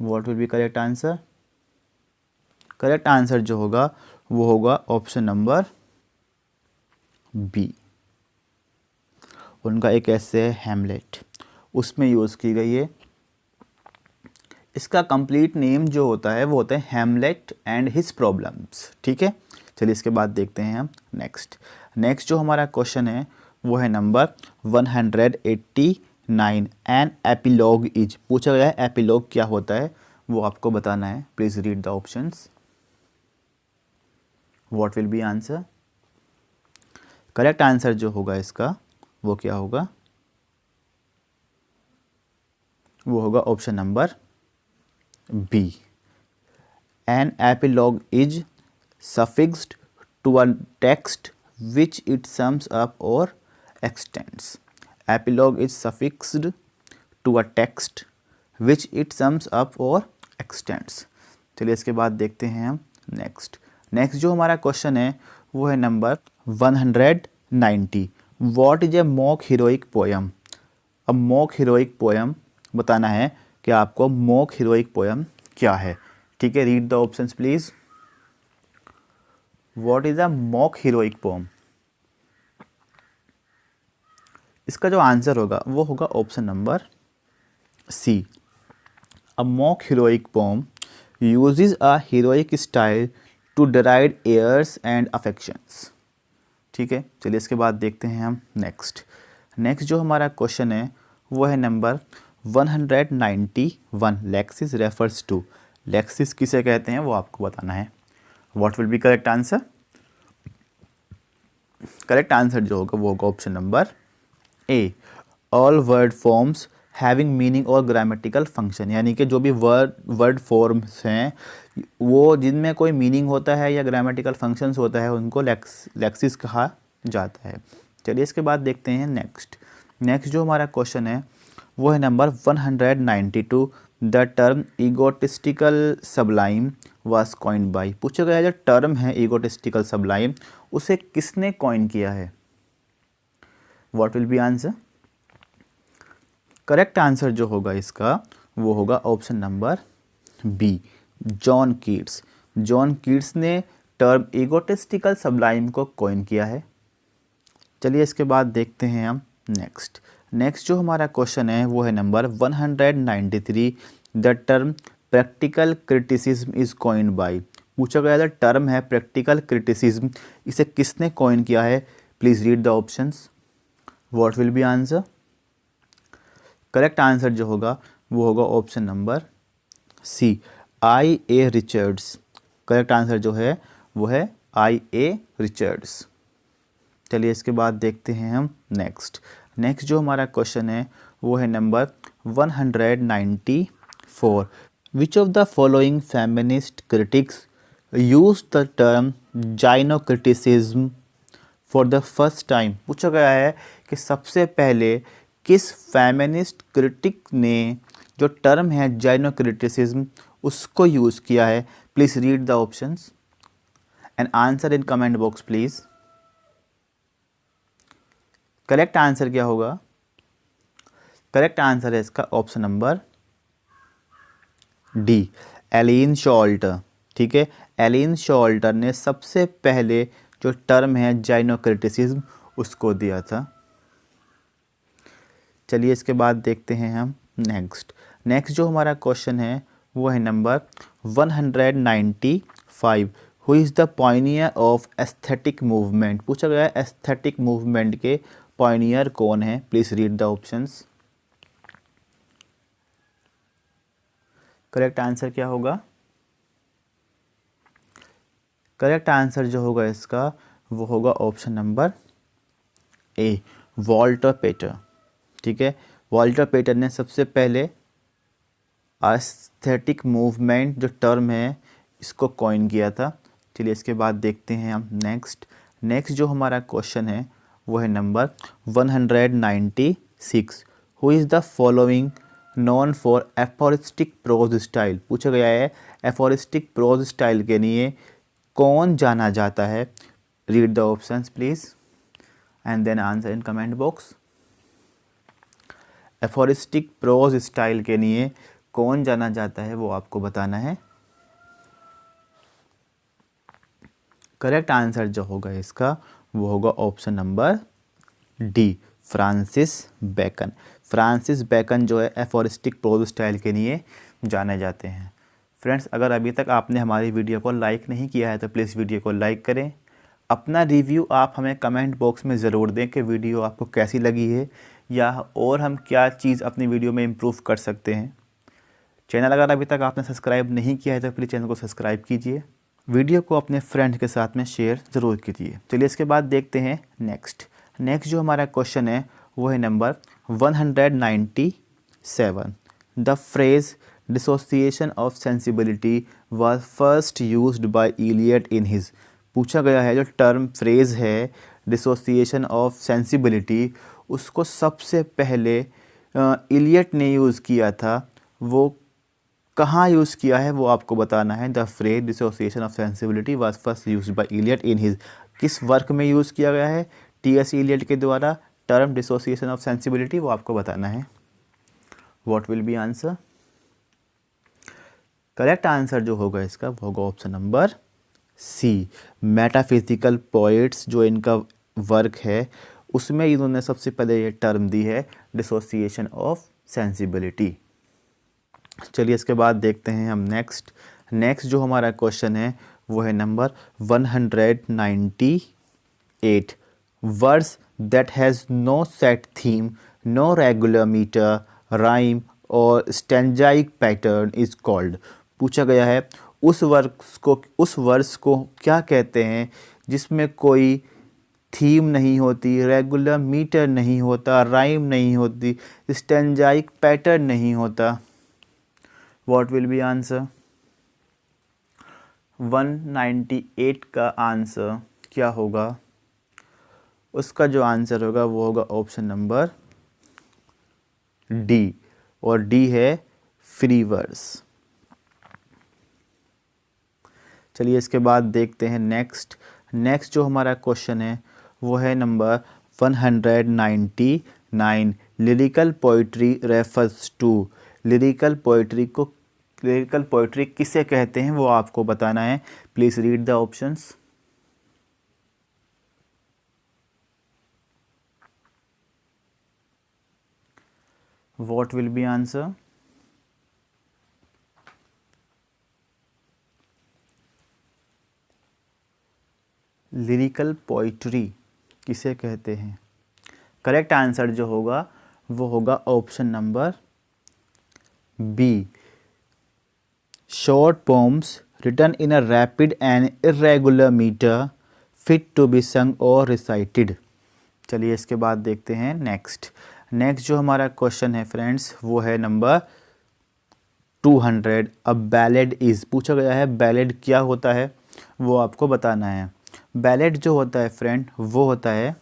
What will be correct answer? Correct answer जो होगा वो होगा ऑप्शन नंबर बी। उनका एक ऐसे है हैमलेट, उसमें यूज़ की गई है। इसका कंप्लीट नेम जो होता है वो होता है हैमलेट एंड हिज प्रॉब्लम्स, ठीक है। चलिए इसके बाद देखते हैं हम नेक्स्ट जो हमारा क्वेश्चन है वो है नंबर 189। N epilogue is. पूछा गया है एपिलॉग क्या होता है वो आपको बताना है। Please read the options. What will be answer? Correct answer जो होगा इसका वो क्या होगा? वो होगा option number B. An epilogue is suffixed to a text which it sums up or extends. Epilogue is suffixed to a text which it sums up or extends. चलिए इसके बाद देखते हैं हम नेक्स्ट जो हमारा क्वेश्चन है वो है number 190। What is a mock heroic poem? अब मॉक हीरोइक पोयम बताना है कि आपको मॉक हीरोइक पोयम क्या है, ठीक है। Read the options please. What is a mock heroic poem? इसका जो आंसर होगा वो होगा option number C. A mock heroic poem uses a heroic style to deride airs and affections, ठीक है। चलिए इसके बाद देखते हैं हम नेक्स्ट जो हमारा क्वेश्चन है वो है number 191। Lexis refers to. Lexis किसे कहते हैं वो आपको बताना है। What will be correct answer? Correct answer जो होगा वो होगा option number A. All word forms having meaning और ग्रामेटिकल फंक्शन, यानी कि जो भी वर्ड फॉर्म्स हैं वो जिनमें कोई मीनिंग होता है या ग्रामेटिकल फंक्शंस होता है उनको लेक्सिस कहा जाता है। चलिए इसके बाद देखते हैं नेक्स्ट जो हमारा क्वेश्चन है वो है number 192। The term egotistical sublime was coined by. पूछा गया जो टर्म है ईगोटिस्टिकल सबलाइम उसे किसने कॉइन किया है? What will be answer? Correct answer जो होगा इसका वो होगा option number B, John Keats. John Keats ने टर्म ईगोटिस्टिकल सबलाइम को कॉइन किया है। चलिए इसके बाद देखते हैं हम नेक्स्ट जो हमारा क्वेश्चन है वो है number 193। The term practical criticism is coined by. पूछा गया था टर्म है प्रैक्टिकल क्रिटिसिज्म, इसे किसने कॉइन किया है? Please read the options. What will be answer? Correct answer जो होगा वो होगा option number C, I.A. Richards. Correct answer जो है वो है I.A. रिचर्ड्स। चलिए इसके बाद देखते हैं हम नेक्स्ट जो हमारा क्वेश्चन है वो है number 194। Which of the following feminist critics use the term gynocriticism for the first time. पूछा गया है कि सबसे पहले किस फेमिनिस्ट क्रिटिक ने जो टर्म है जाइनोक्रिटिसिज्म उसको यूज़ किया है? Please read the options and answer in comment box please. Correct answer क्या होगा? करेक्ट आंसर है इसका ऑप्शन नंबर डी, एलिन शॉल्टर, ठीक है। एलिन शॉल्टर ने सबसे पहले जो टर्म है जाइनोक्रिटिसिज्म उसको दिया था। चलिए इसके बाद देखते हैं हम नेक्स्ट जो हमारा क्वेश्चन है वो है number 195। Who is the Pioneer of aesthetic movement, पूछा गया है एस्थेटिक मूवमेंट के पॉइनियर कौन है। Please read the options. Correct answer क्या होगा? करेक्ट आंसर जो होगा इसका वो होगा ऑप्शन नंबर ए, वॉल्टर पेटर। ठीक है, वॉल्टर पेटर ने सबसे पहले एस्थेटिक मूवमेंट जो टर्म है इसको कॉइन किया था। चलिए इसके बाद देखते हैं हम नेक्स्ट जो हमारा क्वेश्चन है वो है number 196। Who is the following known for aphoristic prose style, पूछा गया है एफोरिस्टिक प्रोज स्टाइल के लिए कौन जाना जाता है। Read the options please and then answer in comment box. Aphoristic prose style के लिए कौन जाना जाता है वो आपको बताना है। करेक्ट आंसर जो होगा इसका वो होगा option number D, Francis Bacon. Francis Bacon जो है एफोरिस्टिक प्रोज स्टाइल के लिए जाने जाते हैं। फ्रेंड्स, अगर अभी तक आपने हमारी वीडियो को लाइक नहीं किया है तो प्लीज़ वीडियो को लाइक करें। अपना रिव्यू आप हमें कमेंट बॉक्स में ज़रूर दें कि वीडियो आपको कैसी लगी है या और हम क्या चीज़ अपनी वीडियो में इम्प्रूव कर सकते हैं। चैनल अगर अभी तक आपने सब्सक्राइब नहीं किया है तो प्लीज़ चैनल को सब्सक्राइब कीजिए। वीडियो को अपने फ्रेंड के साथ में शेयर ज़रूर कीजिए। चलिए इसके बाद देखते हैं नेक्स्ट जो हमारा क्वेश्चन है वो है number 197। The phrase dissociation of sensibility was first used by Eliot in his, पूछा गया है जो टर्म फ्रेज है डिसोसिएशन ऑफ सेंसिबिलिटी उसको सबसे पहले इलियट ने यूज़ किया था, वो कहाँ यूज़ किया है वो आपको बताना है। The phrase dissociation of sensibility was first used by Eliot in his, किस वर्क में यूज़ किया गया है टी.एस. इलियट के द्वारा टर्म डिसोसिएशन ऑफ सेंसिबिलिटी, वो आपको बताना है। What will be answer? Correct answer जो होगा इसका वो होगा option number C, metaphysical poets जो इनका वर्क है उसमें इन्होंने सबसे पहले ये टर्म दी है डिसोसिएशन ऑफ सेंसिबिलिटी। चलिए इसके बाद देखते हैं हम नेक्स्ट जो हमारा क्वेश्चन है वो है number 198। Words that has no set theme, no regular metre, rhyme और स्टेंजाइक पैटर्न इज कॉल्ड, पूछा गया है उस वर्ड्स को क्या कहते हैं जिसमें कोई थीम नहीं होती, रेगुलर मीटर नहीं होता, राइम नहीं होती, स्टेंजाइक पैटर्न नहीं होता। What will be answer? 198 का आंसर क्या होगा? उसका जो आंसर होगा वो होगा ऑप्शन नंबर डी, और डी है फ्री वर्ड्स। चलिए इसके बाद देखते हैं नेक्स्ट जो हमारा क्वेश्चन है वो है number 199। Lyrical poetry refers to, lyrical poetry किसे कहते हैं वो आपको बताना है। Please read the options. What will be answer? Lyrical poetry किसे कहते हैं? करेक्ट आंसर जो होगा वो होगा option number B, short poems written in a rapid and irregular metre fit to be sung और रिसाइटेड। चलिए इसके बाद देखते हैं नेक्स्ट जो हमारा क्वेश्चन है फ्रेंड्स वो है नंबर 200। अ बैलेड इज़, पूछा गया है बैलेड क्या होता है वो आपको बताना है। बैलेड जो होता है फ्रेंड वो होता है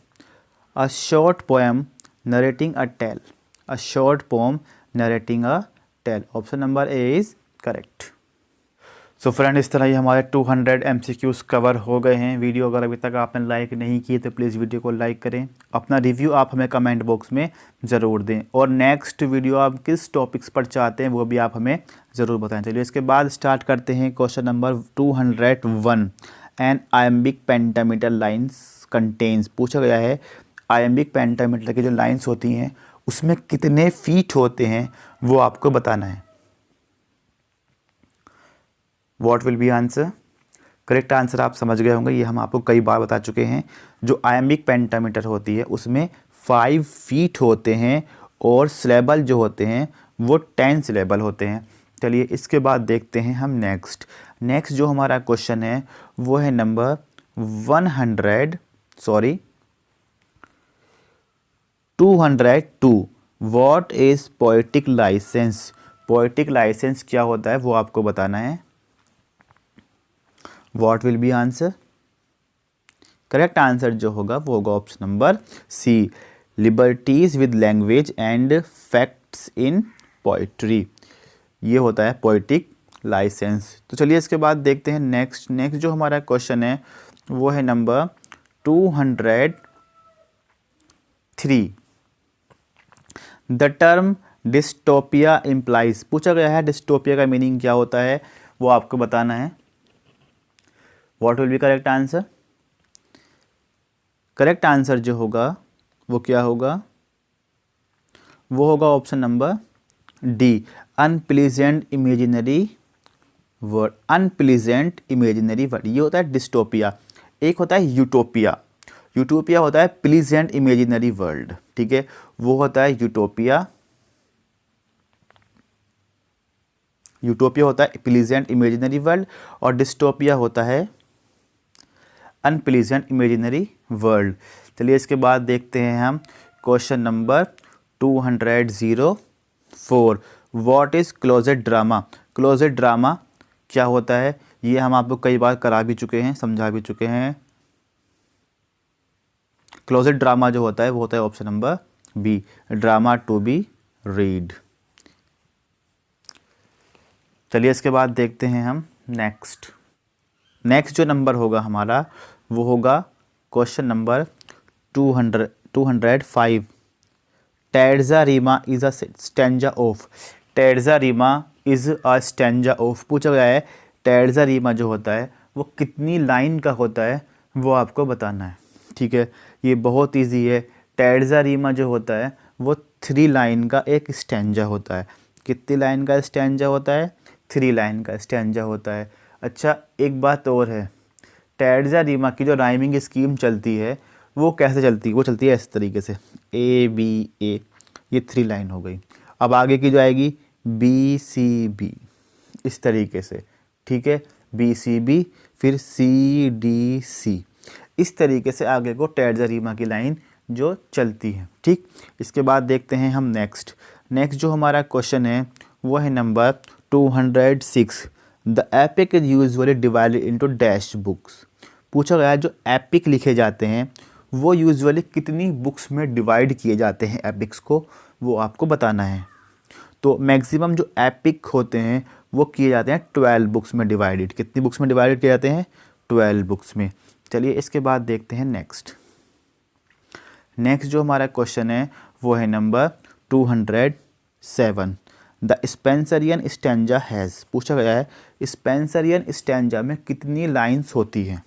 a short poem narrating a tale, a short poem narrating a tale. Option number A is correct. So friend, इस तरह ही हमारे 200 MCQs कवर हो गए हैं। वीडियो अगर अभी तक आपने लाइक नहीं की तो प्लीज़ वीडियो को लाइक करें। अपना रिव्यू आप हमें कमेंट बॉक्स में ज़रूर दें, और नेक्स्ट वीडियो आप किस टॉपिक्स पर चाहते हैं वो भी आप हमें ज़रूर बताएं। चलिए इसके बाद स्टार्ट करते हैं question number 201। An iambic pentameter lines contains, पूछा गया है आयम्बिक पेंटामीटर की जो लाइन्स होती हैं उसमें कितने फीट होते हैं वो आपको बताना है। What will be answer? Correct answer आप समझ गए होंगे, ये हम आपको कई बार बता चुके हैं। जो आयमिक पेंटामीटर होती है उसमें 5 फीट होते हैं और सिलेबल जो होते हैं वो 10 सिलेबल होते हैं। चलिए इसके बाद देखते हैं हम नेक्स्ट जो हमारा क्वेश्चन है वो है number 202। What is poetic licence? Poetic licence क्या होता है वो आपको बताना है। What will be answer? Correct answer जो होगा वो होगा option number C, liberties with language and facts in poetry. ये होता है पोएटिक लाइसेंस। तो चलिए इसके बाद देखते हैं नेक्स्ट जो हमारा क्वेश्चन है वो है number 203। The term dystopia implies, पूछा गया है डिस्टोपिया का मीनिंग क्या होता है वो आपको बताना है। What will be correct answer? Correct answer जो होगा वो क्या होगा? वो होगा option number D, unpleasant imaginary word. Unpleasant imaginary word ये होता है डिस्टोपिया। एक होता है यूटोपिया। यूटोपिया होता है प्लीजेंट इमेजिनरी वर्ल्ड, ठीक है, वो होता है यूटोपिया। यूटोपिया होता है प्लीजेंट इमेजिनरी वर्ल्ड और डिस्टोपिया होता है अनप्लीजेंट इमेजिनरी वर्ल्ड। चलिए इसके बाद देखते हैं हम question number 204। What is closet drama? Closet drama क्या होता है ये हम आपको कई बार करा भी चुके हैं, समझा भी चुके हैं। क्लोजेट ड्रामा जो होता है वो होता है option number B, drama to be read. चलिए इसके बाद देखते हैं हम नेक्स्ट जो नंबर होगा हमारा वो होगा question number 205। Terza rima is a stanza of. Terza rima is a stanza of पूछा गया है। टैड्जा रीमा जो होता है वो कितनी लाइन का होता है वो आपको बताना है, ठीक है। ये बहुत इजी है। टैड्जा रीमा जो होता है वो 3 लाइन का एक स्टैंजा होता है। कितनी लाइन का स्टैंजा होता है? 3 लाइन का स्टैंजा होता है। अच्छा एक बात और है, टैड्जा रीमा की जो राइमिंग स्कीम चलती है वो कैसे चलती है? वो चलती है इस तरीके से ए बी ए, ये 3 लाइन हो गई। अब आगे की जो आएगी बी सी बी, इस तरीके से, ठीक है, बी सी बी, फिर सी डी सी, इस तरीके से आगे को टैड्जा रीमा की लाइन जो चलती है, ठीक। इसके बाद देखते हैं हम नेक्स्ट जो हमारा क्वेश्चन है वो है number 206। The epic is usually divided into dash books. पूछा गया है जो एपिक लिखे जाते हैं वो यूजुअली कितनी बुक्स में डिवाइड किए जाते हैं एपिक्स को, वो आपको बताना है। तो मैक्सिमम जो एपिक होते हैं वो किए जाते हैं 12 बुक्स में डिवाइडेड। कितनी बुक्स में डिवाइडेड किए जाते हैं? 12 बुक्स में। चलिए इसके बाद देखते हैं नेक्स्ट जो हमारा क्वेश्चन है वो है number 207। The Spenserian stanza has. पूछा गया है स्पेंसरियन स्टैंजा में कितनी लाइन्स होती हैं,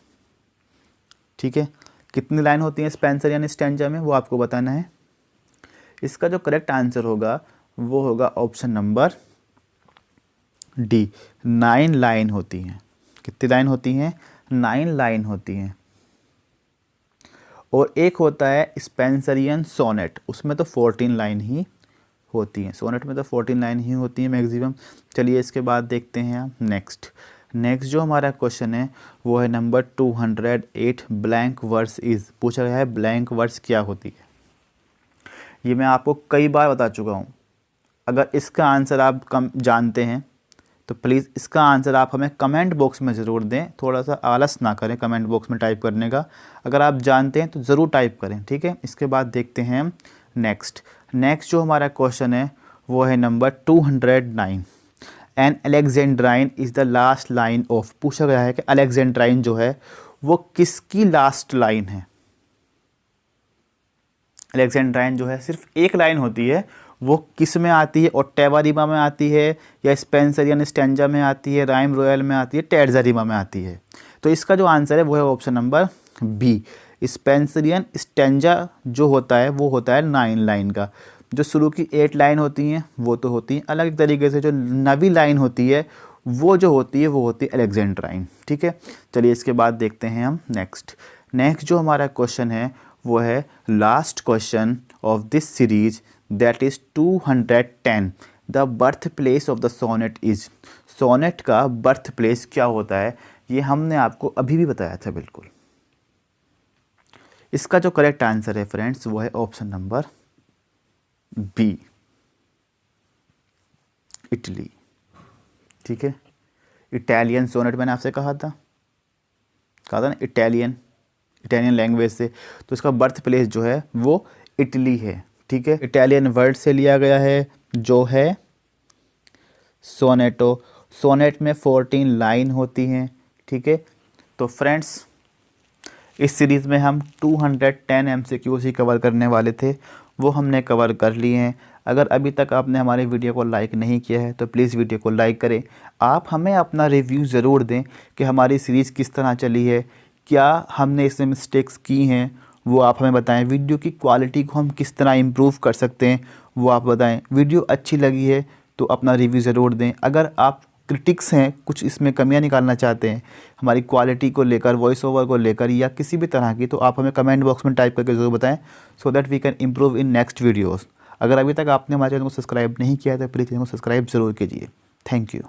ठीक है, कितनी लाइन होती हैं स्पेंसरियन स्टैंजा में वो आपको बताना है। इसका जो करेक्ट आंसर होगा वो होगा ऑप्शन नंबर डी, 9 लाइन होती हैं। कितनी लाइन होती हैं? 9 लाइन होती हैं। और एक होता है स्पेंसरियन सोनेट, उसमें तो 14 लाइन ही होती हैं। सोनेट में तो 14 लाइन ही होती हैं मैक्सिमम। चलिए इसके बाद देखते हैं नेक्स्ट जो हमारा क्वेश्चन है वो है नंबर 208। Blank verse is. पूछा गया है ब्लैंक वर्स क्या होती है। ये मैं आपको कई बार बता चुका हूँ। अगर इसका आंसर आप कम जानते हैं तो प्लीज़ इसका आंसर आप हमें कमेंट बॉक्स में ज़रूर दें। थोड़ा सा आलस ना करें कमेंट बॉक्स में टाइप करने का। अगर आप जानते हैं तो ज़रूर टाइप करें, ठीक है। इसके बाद देखते हैं नेक्स्ट जो हमारा क्वेश्चन है वो है number 209। An Alexandrine is the last line of. पूछा गया है कि अलेक्जेंड्राइन जो है वो किसकी लास्ट लाइन है। अलेक्जेंड्राइन जो है सिर्फ एक लाइन होती है, वो किस में आती है? ओट्टावा रीमा में आती है या स्पेंसरियन स्टैंजा में आती है, राइम रॉयल में आती है, टैड्जा रीमा में आती है। तो इसका जो आंसर है वो है option number B, Spenserian stanza जो होता है वो होता है 9 लाइन का। जो शुरू की 8 लाइन होती हैं वो तो होती हैं अलग तरीके से। जो 9वीं लाइन होती है वो जो होती है वो होती है अलेक्जेंड्राइन। ठीक है, चलिए इसके बाद देखते हैं हम नेक्स्ट जो हमारा क्वेश्चन है वो है last question of this series, that is 210। The birth place of the sonnet is, sonnet का बर्थ प्लेस क्या होता है, ये हमने आपको अभी भी बताया था बिल्कुल। इसका जो करेक्ट आंसर है फ्रेंड्स वो है ऑप्शन नंबर बी, इटली। ठीक है, इटालियन सोनेट मैंने आपसे कहा था ना, इटालियन लैंग्वेज से, तो इसका बर्थ प्लेस जो है वो इटली है। ठीक है, इटालियन वर्ड से लिया गया है जो है सोनेटो। सोनेट में 14 लाइन होती हैं। ठीक है, तो फ्रेंड्स इस सीरीज़ में हम 210 MCQs ही कवर करने वाले थे, वो हमने कवर कर लिए हैं। अगर अभी तक आपने हमारे वीडियो को लाइक नहीं किया है तो प्लीज़ वीडियो को लाइक करें। आप हमें अपना रिव्यू ज़रूर दें कि हमारी सीरीज़ किस तरह चली है, क्या हमने इसमें मिस्टेक्स की हैं वो आप हमें बताएं। वीडियो की क्वालिटी को हम किस तरह इम्प्रूव कर सकते हैं वो आप बताएं। वीडियो अच्छी लगी है तो अपना रिव्यू ज़रूर दें। अगर आप क्रिटिक्स हैं, कुछ इसमें कमियां निकालना चाहते हैं हमारी क्वालिटी को लेकर, वॉइस ओवर को लेकर या किसी भी तरह की, तो आप हमें कमेंट बॉक्स में टाइप करके ज़रूर बताएं, so that we can improve in next videos. अगर अभी तक आपने हमारे चैनल को सब्सक्राइब नहीं किया है तो प्लीज़ चैनल को सब्सक्राइब ज़रूर कीजिए। Thank you.